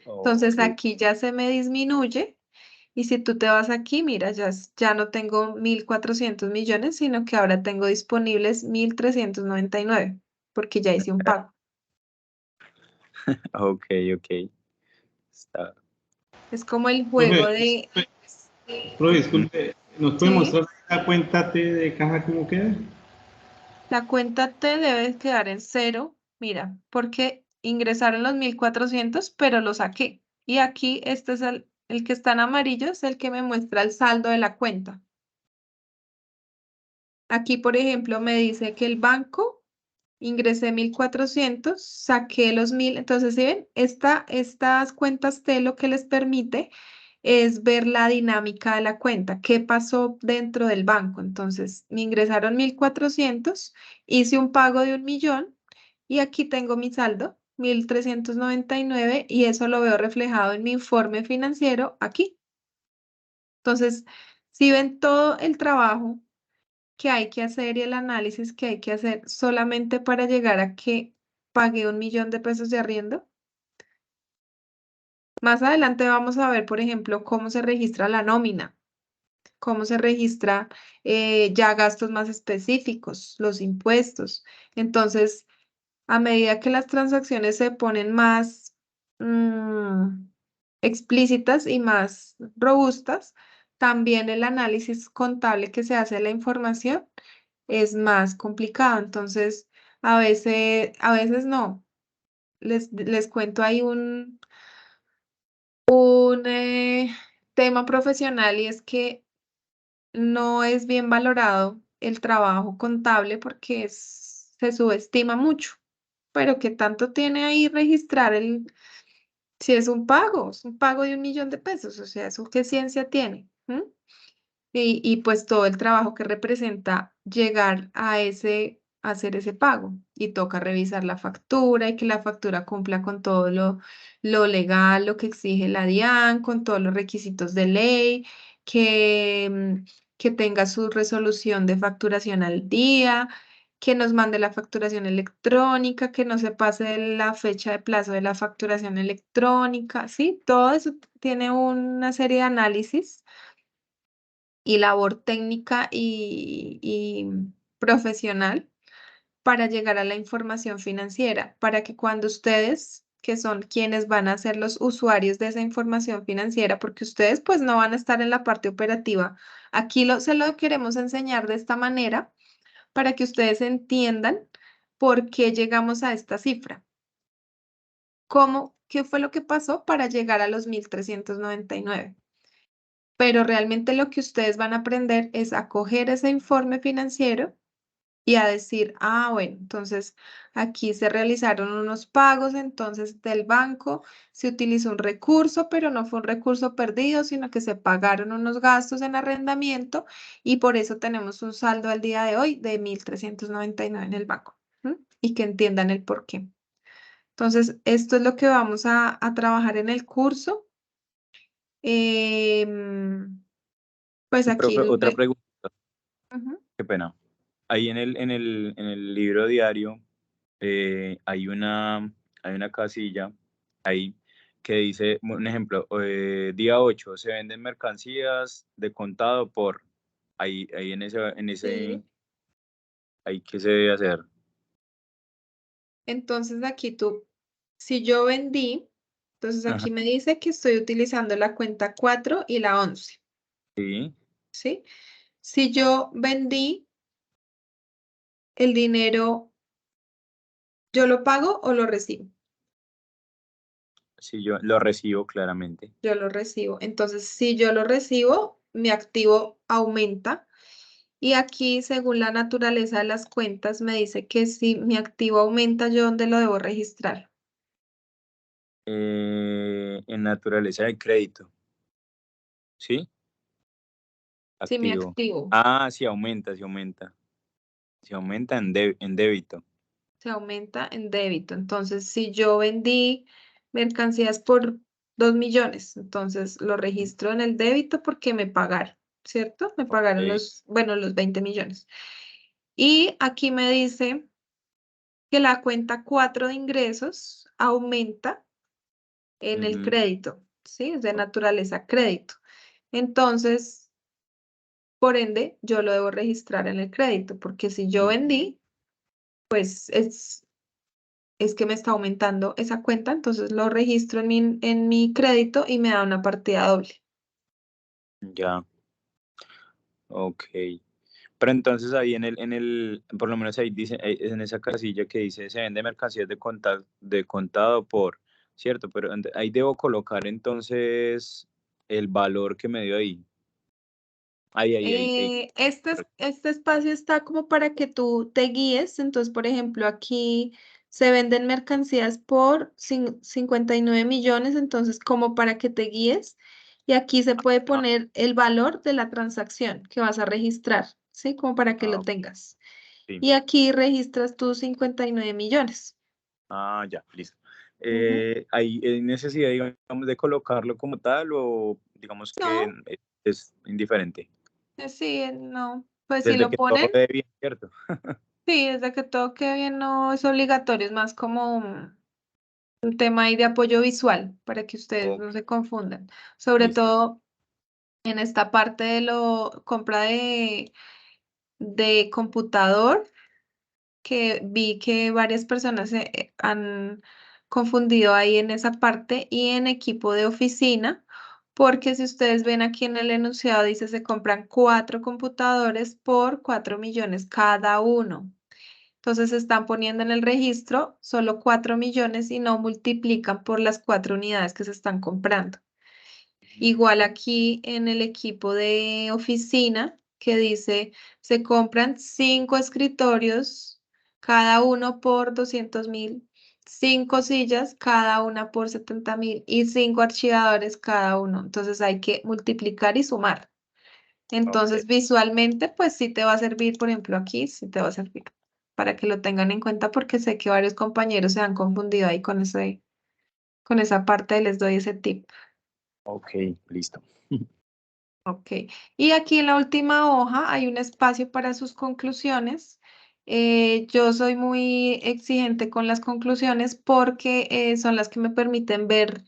Entonces Ok. aquí ya se me disminuye y si tú te vas aquí, mira, ya no tengo 1.400 millones, sino que ahora tengo disponibles 1.399 porque ya hice un pago. Ok, ok. Está. Es como el juego Profe, de, profe, Ujú. disculpe, ¿nos puede sí, mostrar la cuenta T de caja cómo queda? la cuenta T debe quedar en cero, mira, porque ingresaron los 1.400 pero lo saqué. Y aquí este es el que está en amarillo, es el que me muestra el saldo de la cuenta. Aquí, por ejemplo, me dice que el banco ingresé 1.400, saqué los 1.000. Entonces, ¿sí ven? Estas cuentas T lo que les permite es ver la dinámica de la cuenta, qué pasó dentro del banco. Entonces, me ingresaron 1.400, hice un pago de 1.000.000 y aquí tengo mi saldo, 1.399, y eso lo veo reflejado en mi informe financiero aquí. Entonces, si ven todo el trabajo que hay que hacer y el análisis que hay que hacer solamente para llegar a que pagué 1.000.000 de pesos de arriendo. Más adelante vamos a ver, por ejemplo, cómo se registra la nómina, cómo se registra ya gastos más específicos, los impuestos. Entonces, a medida que las transacciones se ponen más explícitas y más robustas, también el análisis contable que se hace de la información es más complicado. Entonces, a veces no. Les cuento ahí un tema profesional y es que no es bien valorado el trabajo contable porque se subestima mucho. Pero ¿qué tanto tiene ahí registrar si es un pago de 1.000.000 de pesos? O sea, ¿eso qué ciencia tiene? ¿Mm? Y pues todo el trabajo que representa llegar a hacer ese pago. Y toca revisar la factura y que la factura cumpla con todo lo legal, lo que exige la DIAN, con todos los requisitos de ley, que tenga su resolución de facturación al día, que nos mande la facturación electrónica, que no se pase de la fecha de plazo de la facturación electrónica, ¿sí? Todo eso tiene una serie de análisis y labor técnica y profesional para llegar a la información financiera, para que cuando ustedes, que son quienes van a ser los usuarios de esa información financiera, porque ustedes pues no van a estar en la parte operativa, aquí se lo queremos enseñar de esta manera para que ustedes entiendan por qué llegamos a esta cifra. ¿Qué fue lo que pasó para llegar a los 1.399? Pero realmente lo que ustedes van a aprender es a coger ese informe financiero y a decir, ah, bueno, entonces aquí se realizaron unos pagos, entonces del banco se utilizó un recurso, pero no fue un recurso perdido, sino que se pagaron unos gastos en arrendamiento y por eso tenemos un saldo al día de hoy de 1.399 en el banco. ¿M? Y que entiendan el por qué. Entonces, esto es lo que vamos a trabajar en el curso. Em, pues Y aquí, profe, otra pregunta, ujú. qué pena. Ahí en el libro diario hay una casilla ahí que dice, un ejemplo, día 8 se venden mercancías de contado por, ahí Sí. ahí qué se debe hacer. Entonces aquí tú si yo vendí, entonces Ajá, aquí me dice que estoy utilizando la cuenta 4 y la 11, sí. ¿sí? Si yo vendí el dinero, ¿yo lo pago o lo recibo? Sí, yo lo recibo claramente. Yo lo recibo. Entonces, si yo lo recibo, mi activo aumenta. Y aquí, según la naturaleza de las cuentas, me dice que si mi activo aumenta, ¿yo dónde lo debo registrar? En naturaleza de crédito, ¿sí? Si mi Activo. activo Ah, sí aumenta, sí aumenta. Sí aumenta en débito. se aumenta en débito. Entonces, si yo vendí mercancías por 2 millones, entonces lo registro en el débito porque me pagaron, ¿cierto? Me pagaron Ok. los 20 millones. Y aquí me dice que la cuenta 4 de ingresos aumenta en el Ujú. crédito, ¿sí? Es de naturaleza crédito. Entonces, por ende, yo lo debo registrar en el crédito, porque si yo Ujú. vendí, pues es que me está aumentando esa cuenta, entonces lo registro en mi crédito y me da una partida doble. Ya, ok. Pero entonces ahí por lo menos ahí dice, en esa casilla que dice se vende mercancías de contado por, ¿cierto? Pero ahí debo colocar entonces el valor que me dio ahí. Ahí. Este espacio está como para que tú te guíes. Entonces, por ejemplo, aquí se venden mercancías por 59 millones, entonces como para que te guíes. Y aquí se puede Ah, poner el valor de la transacción que vas a registrar, ¿sí? Como para que lo ok, tengas. sí. Y aquí registras tus 59 millones. Ah, ya, listo. Ujú. ¿Hay necesidad, digamos, de colocarlo como tal o digamos que No, es indiferente? sí, no. Pues si Desde lo que todo ponen, quede bien, ¿cierto? sí, desde que todo quede bien, no es obligatorio, es más como un tema ahí de apoyo visual para que ustedes Ok, no se confundan. Sobre listo. todo en esta parte de compra de computador, que vi que varias personas se han confundido ahí en esa parte y en equipo de oficina, porque si ustedes ven aquí en el enunciado dice se compran 4 computadores por 4 millones cada uno. Entonces se están poniendo en el registro solo 4 millones y no multiplican por las 4 unidades que se están comprando. Igual Mm, aquí en el equipo de oficina que dice se compran 5 escritorios, cada uno por 200.000, 5 sillas, cada una por 70.000 y 5 archivadores cada uno. Entonces hay que multiplicar y sumar. ok, Entonces visualmente pues sí te va a servir, por ejemplo aquí sí te va a servir para que lo tengan en cuenta porque sé que varios compañeros se han confundido ahí con esa parte, les doy ese tip. ok, listo. Ok, y aquí en la última hoja hay un espacio para sus conclusiones. Yo soy muy exigente con las conclusiones porque son las que me permiten ver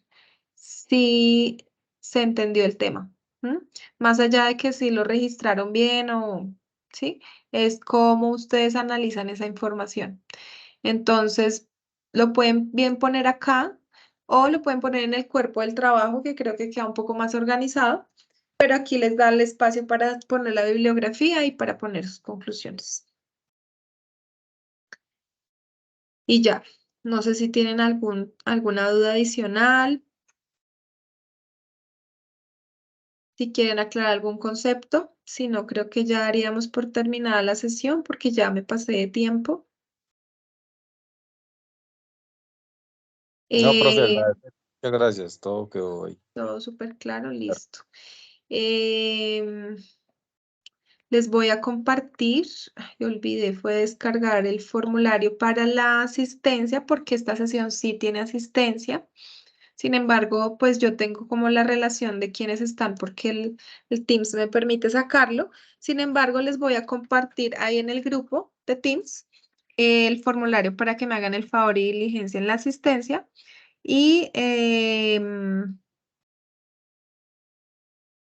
si se entendió el tema. ¿M? Más allá de que si lo registraron bien o sí, es cómo ustedes analizan esa información. Entonces, lo pueden bien poner acá o lo pueden poner en el cuerpo del trabajo, que creo que queda un poco más organizado, pero aquí les da el espacio para poner la bibliografía y para poner sus conclusiones. Y ya, no sé si tienen alguna duda adicional, si quieren aclarar algún concepto, si no, creo que ya haríamos por terminada la sesión porque ya me pasé de tiempo. No, profe, Eh, muchas gracias, todo quedó ahí. todo súper claro, Claro. listo. Em, Les voy a compartir, ay, olvidé, fue descargar el formulario para la asistencia porque esta sesión sí tiene asistencia. Sin embargo, pues yo tengo como la relación de quienes están porque el Teams me permite sacarlo. Sin embargo, les voy a compartir ahí en el grupo de Teams el formulario para que me hagan el favor y diligencien la asistencia. Y,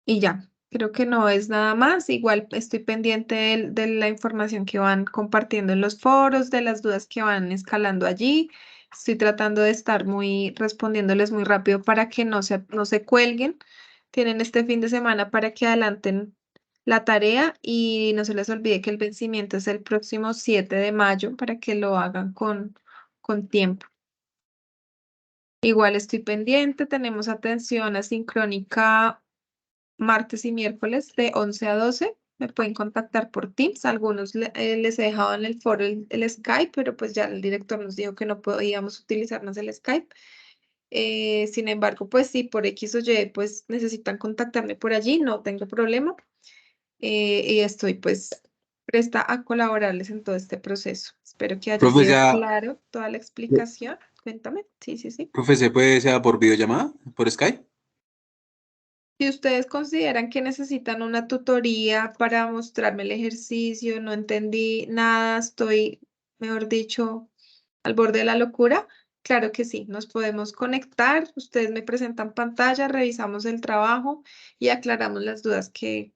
y ya, creo que no es nada más. Igual estoy pendiente de la información que van compartiendo en los foros, de las dudas que van escalando allí. estoy tratando de estar respondiéndoles muy rápido para que no se cuelguen. Tienen este fin de semana para que adelanten la tarea y no se les olvide que el vencimiento es el próximo 7 de mayo para que lo hagan con tiempo. Igual estoy pendiente, tenemos atención asincrónica martes y miércoles de 11 a 12. Me pueden contactar por Teams. Algunos les he dejado en el foro el Skype, pero pues ya el director nos dijo que no podíamos utilizar más el Skype. Sin embargo, pues si por X o Y pues necesitan contactarme por allí, no tengo problema. Y estoy pues presta a colaborarles en todo este proceso. Espero que haya Profe, sido ya, claro toda la explicación. Cuéntame. Sí, sí, sí. profe, ¿se puede sea por videollamada, por Skype? Si ustedes consideran que necesitan una tutoría para mostrarme el ejercicio, no entendí nada, estoy, mejor dicho, al borde de la locura, claro que sí, nos podemos conectar, ustedes me presentan pantalla, revisamos el trabajo y aclaramos las dudas que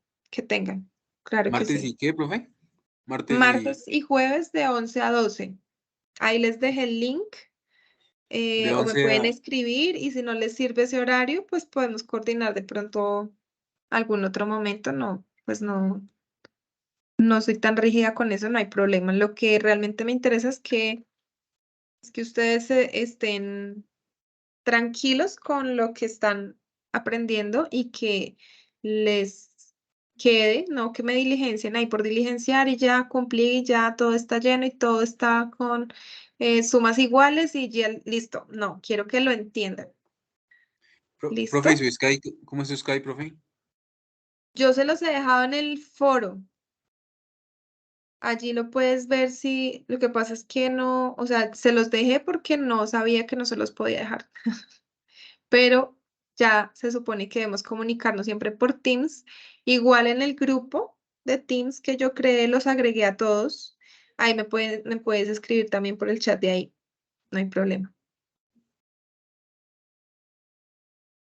tengan. Claro que ¿Martes sí. y qué, profe? Martes y Martes y jueves de 11 a 12. Ahí les dejé el link. de O me 11 pueden a... escribir y si no les sirve ese horario, pues podemos coordinar de pronto algún otro momento. No, pues no soy tan rígida con eso, no hay problema. Lo que realmente me interesa es que ustedes estén tranquilos con lo que están aprendiendo y que les quede, no que me diligencien ahí por diligenciar y ya cumplí, ya todo está lleno y todo está con sumas iguales y ya listo. No, quiero que lo entiendan. Profe, ¿y ¿Listo? su Skype? ¿Cómo es su Skype, profe? Yo se los he dejado en el foro. Allí lo puedes ver si lo que pasa es que no, o sea, se los dejé porque no sabía que no se los podía dejar. Pero ya se supone que debemos comunicarnos siempre por Teams. Igual en el grupo de Teams que yo creé, los agregué a todos. Ahí me puedes escribir también por el chat de ahí, no hay problema.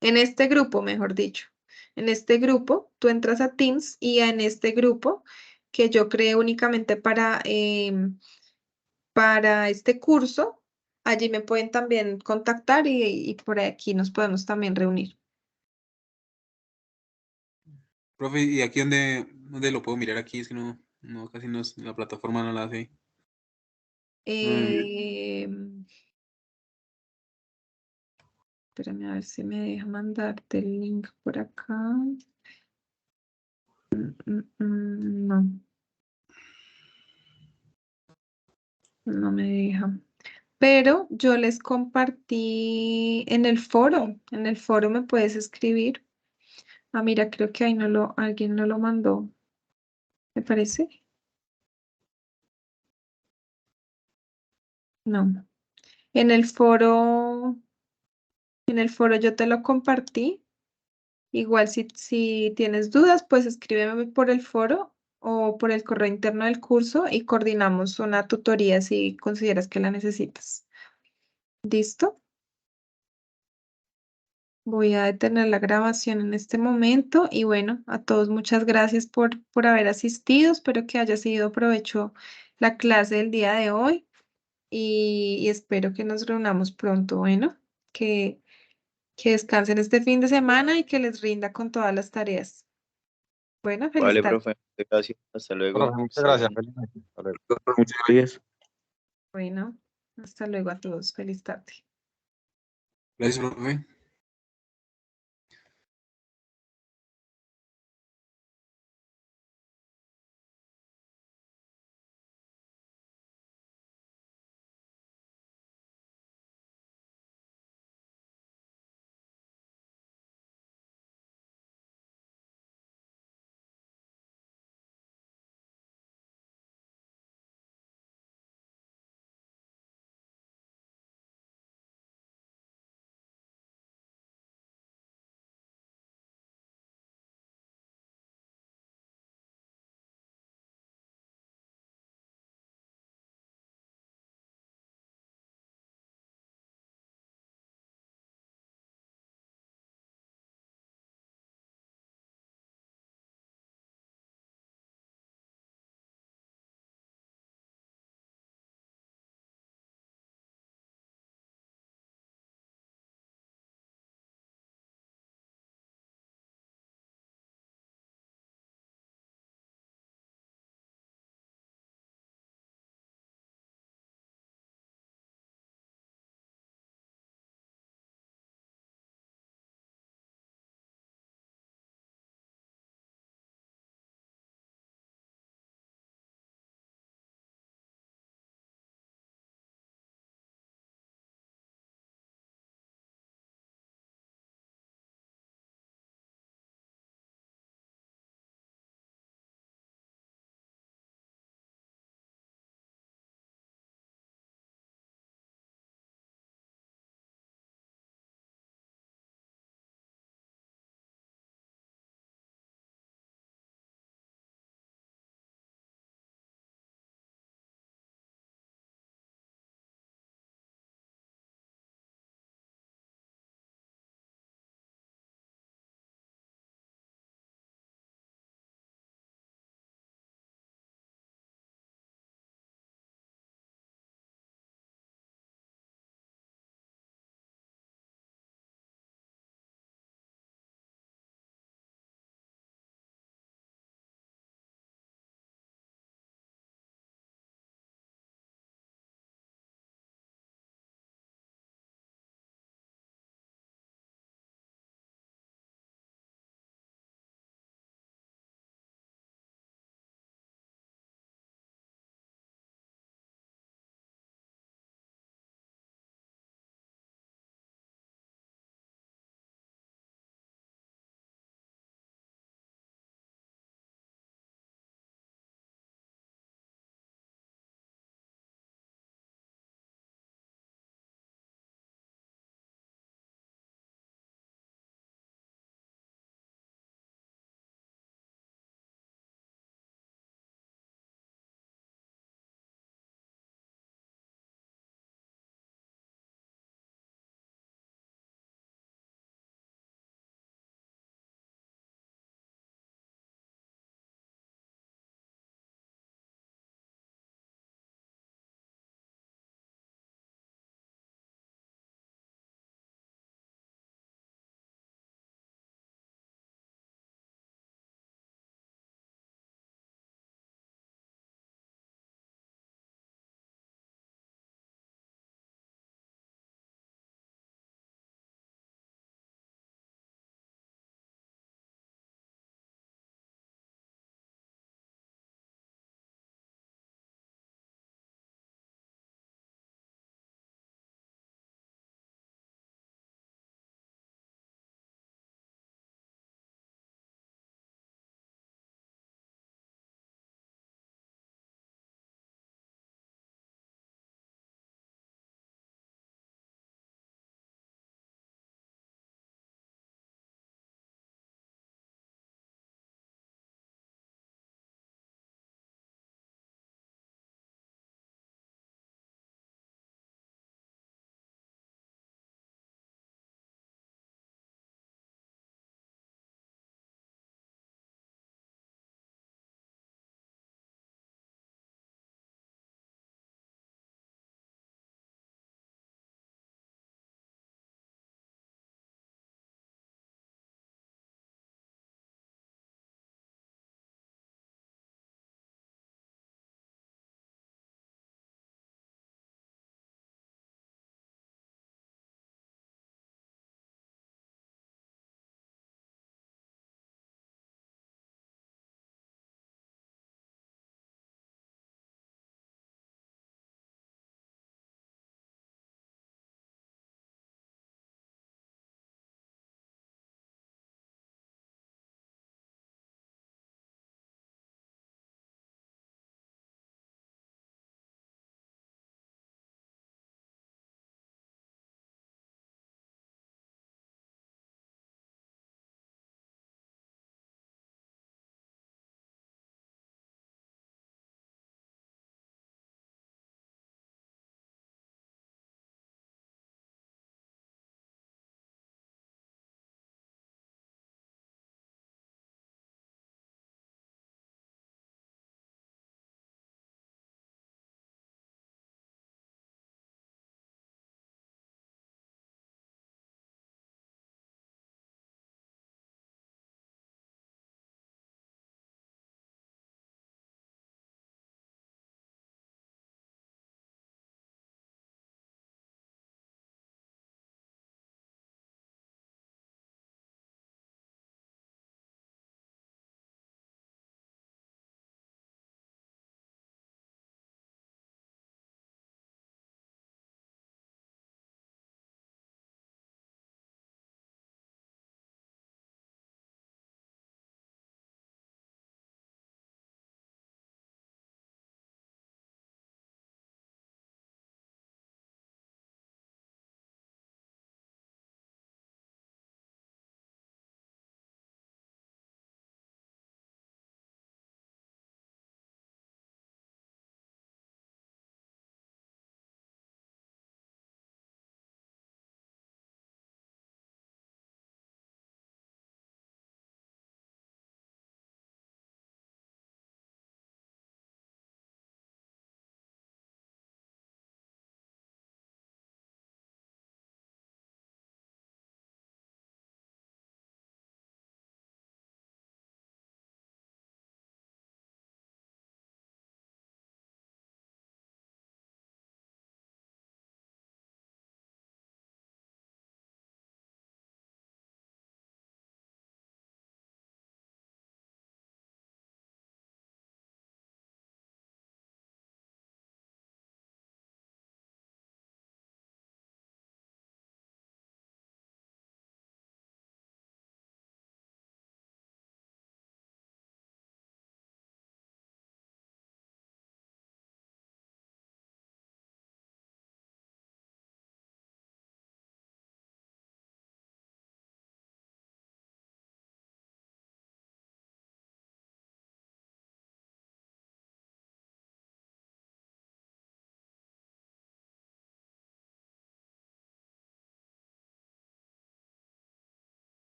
En este grupo, mejor dicho, en este grupo, tú entras a Teams y en este grupo que yo creé únicamente para este curso, allí me pueden también contactar y por aquí nos podemos también reunir. Profe, ¿y aquí dónde lo puedo mirar aquí? Es que casi no, la plataforma no la hace. Eh, Espérame a ver si me deja mandarte el link por acá. No, no me deja. Pero yo les compartí en el foro me puedes escribir. Ah, mira, creo que ahí alguien no lo mandó, ¿me parece? No. En el foro, en el foro yo te lo compartí. Igual si tienes dudas, pues escríbeme por el foro o por el correo interno del curso y coordinamos una tutoría si consideras que la necesitas. ¿Listo? Voy a detener la grabación en este momento y bueno, a todos muchas gracias por haber asistido. Espero que haya sido provecho la clase del día de hoy y espero que nos reunamos pronto. Bueno, que descansen este fin de semana y que les rinda con todas las tareas. Bueno, feliz Vale, tarde. profe, gracias. Hasta luego. Profe, muchas Está gracias. bien. Feliz noche. Hasta luego. Muchas gracias. Bueno, hasta luego a todos. Feliz tarde. Gracias, profe.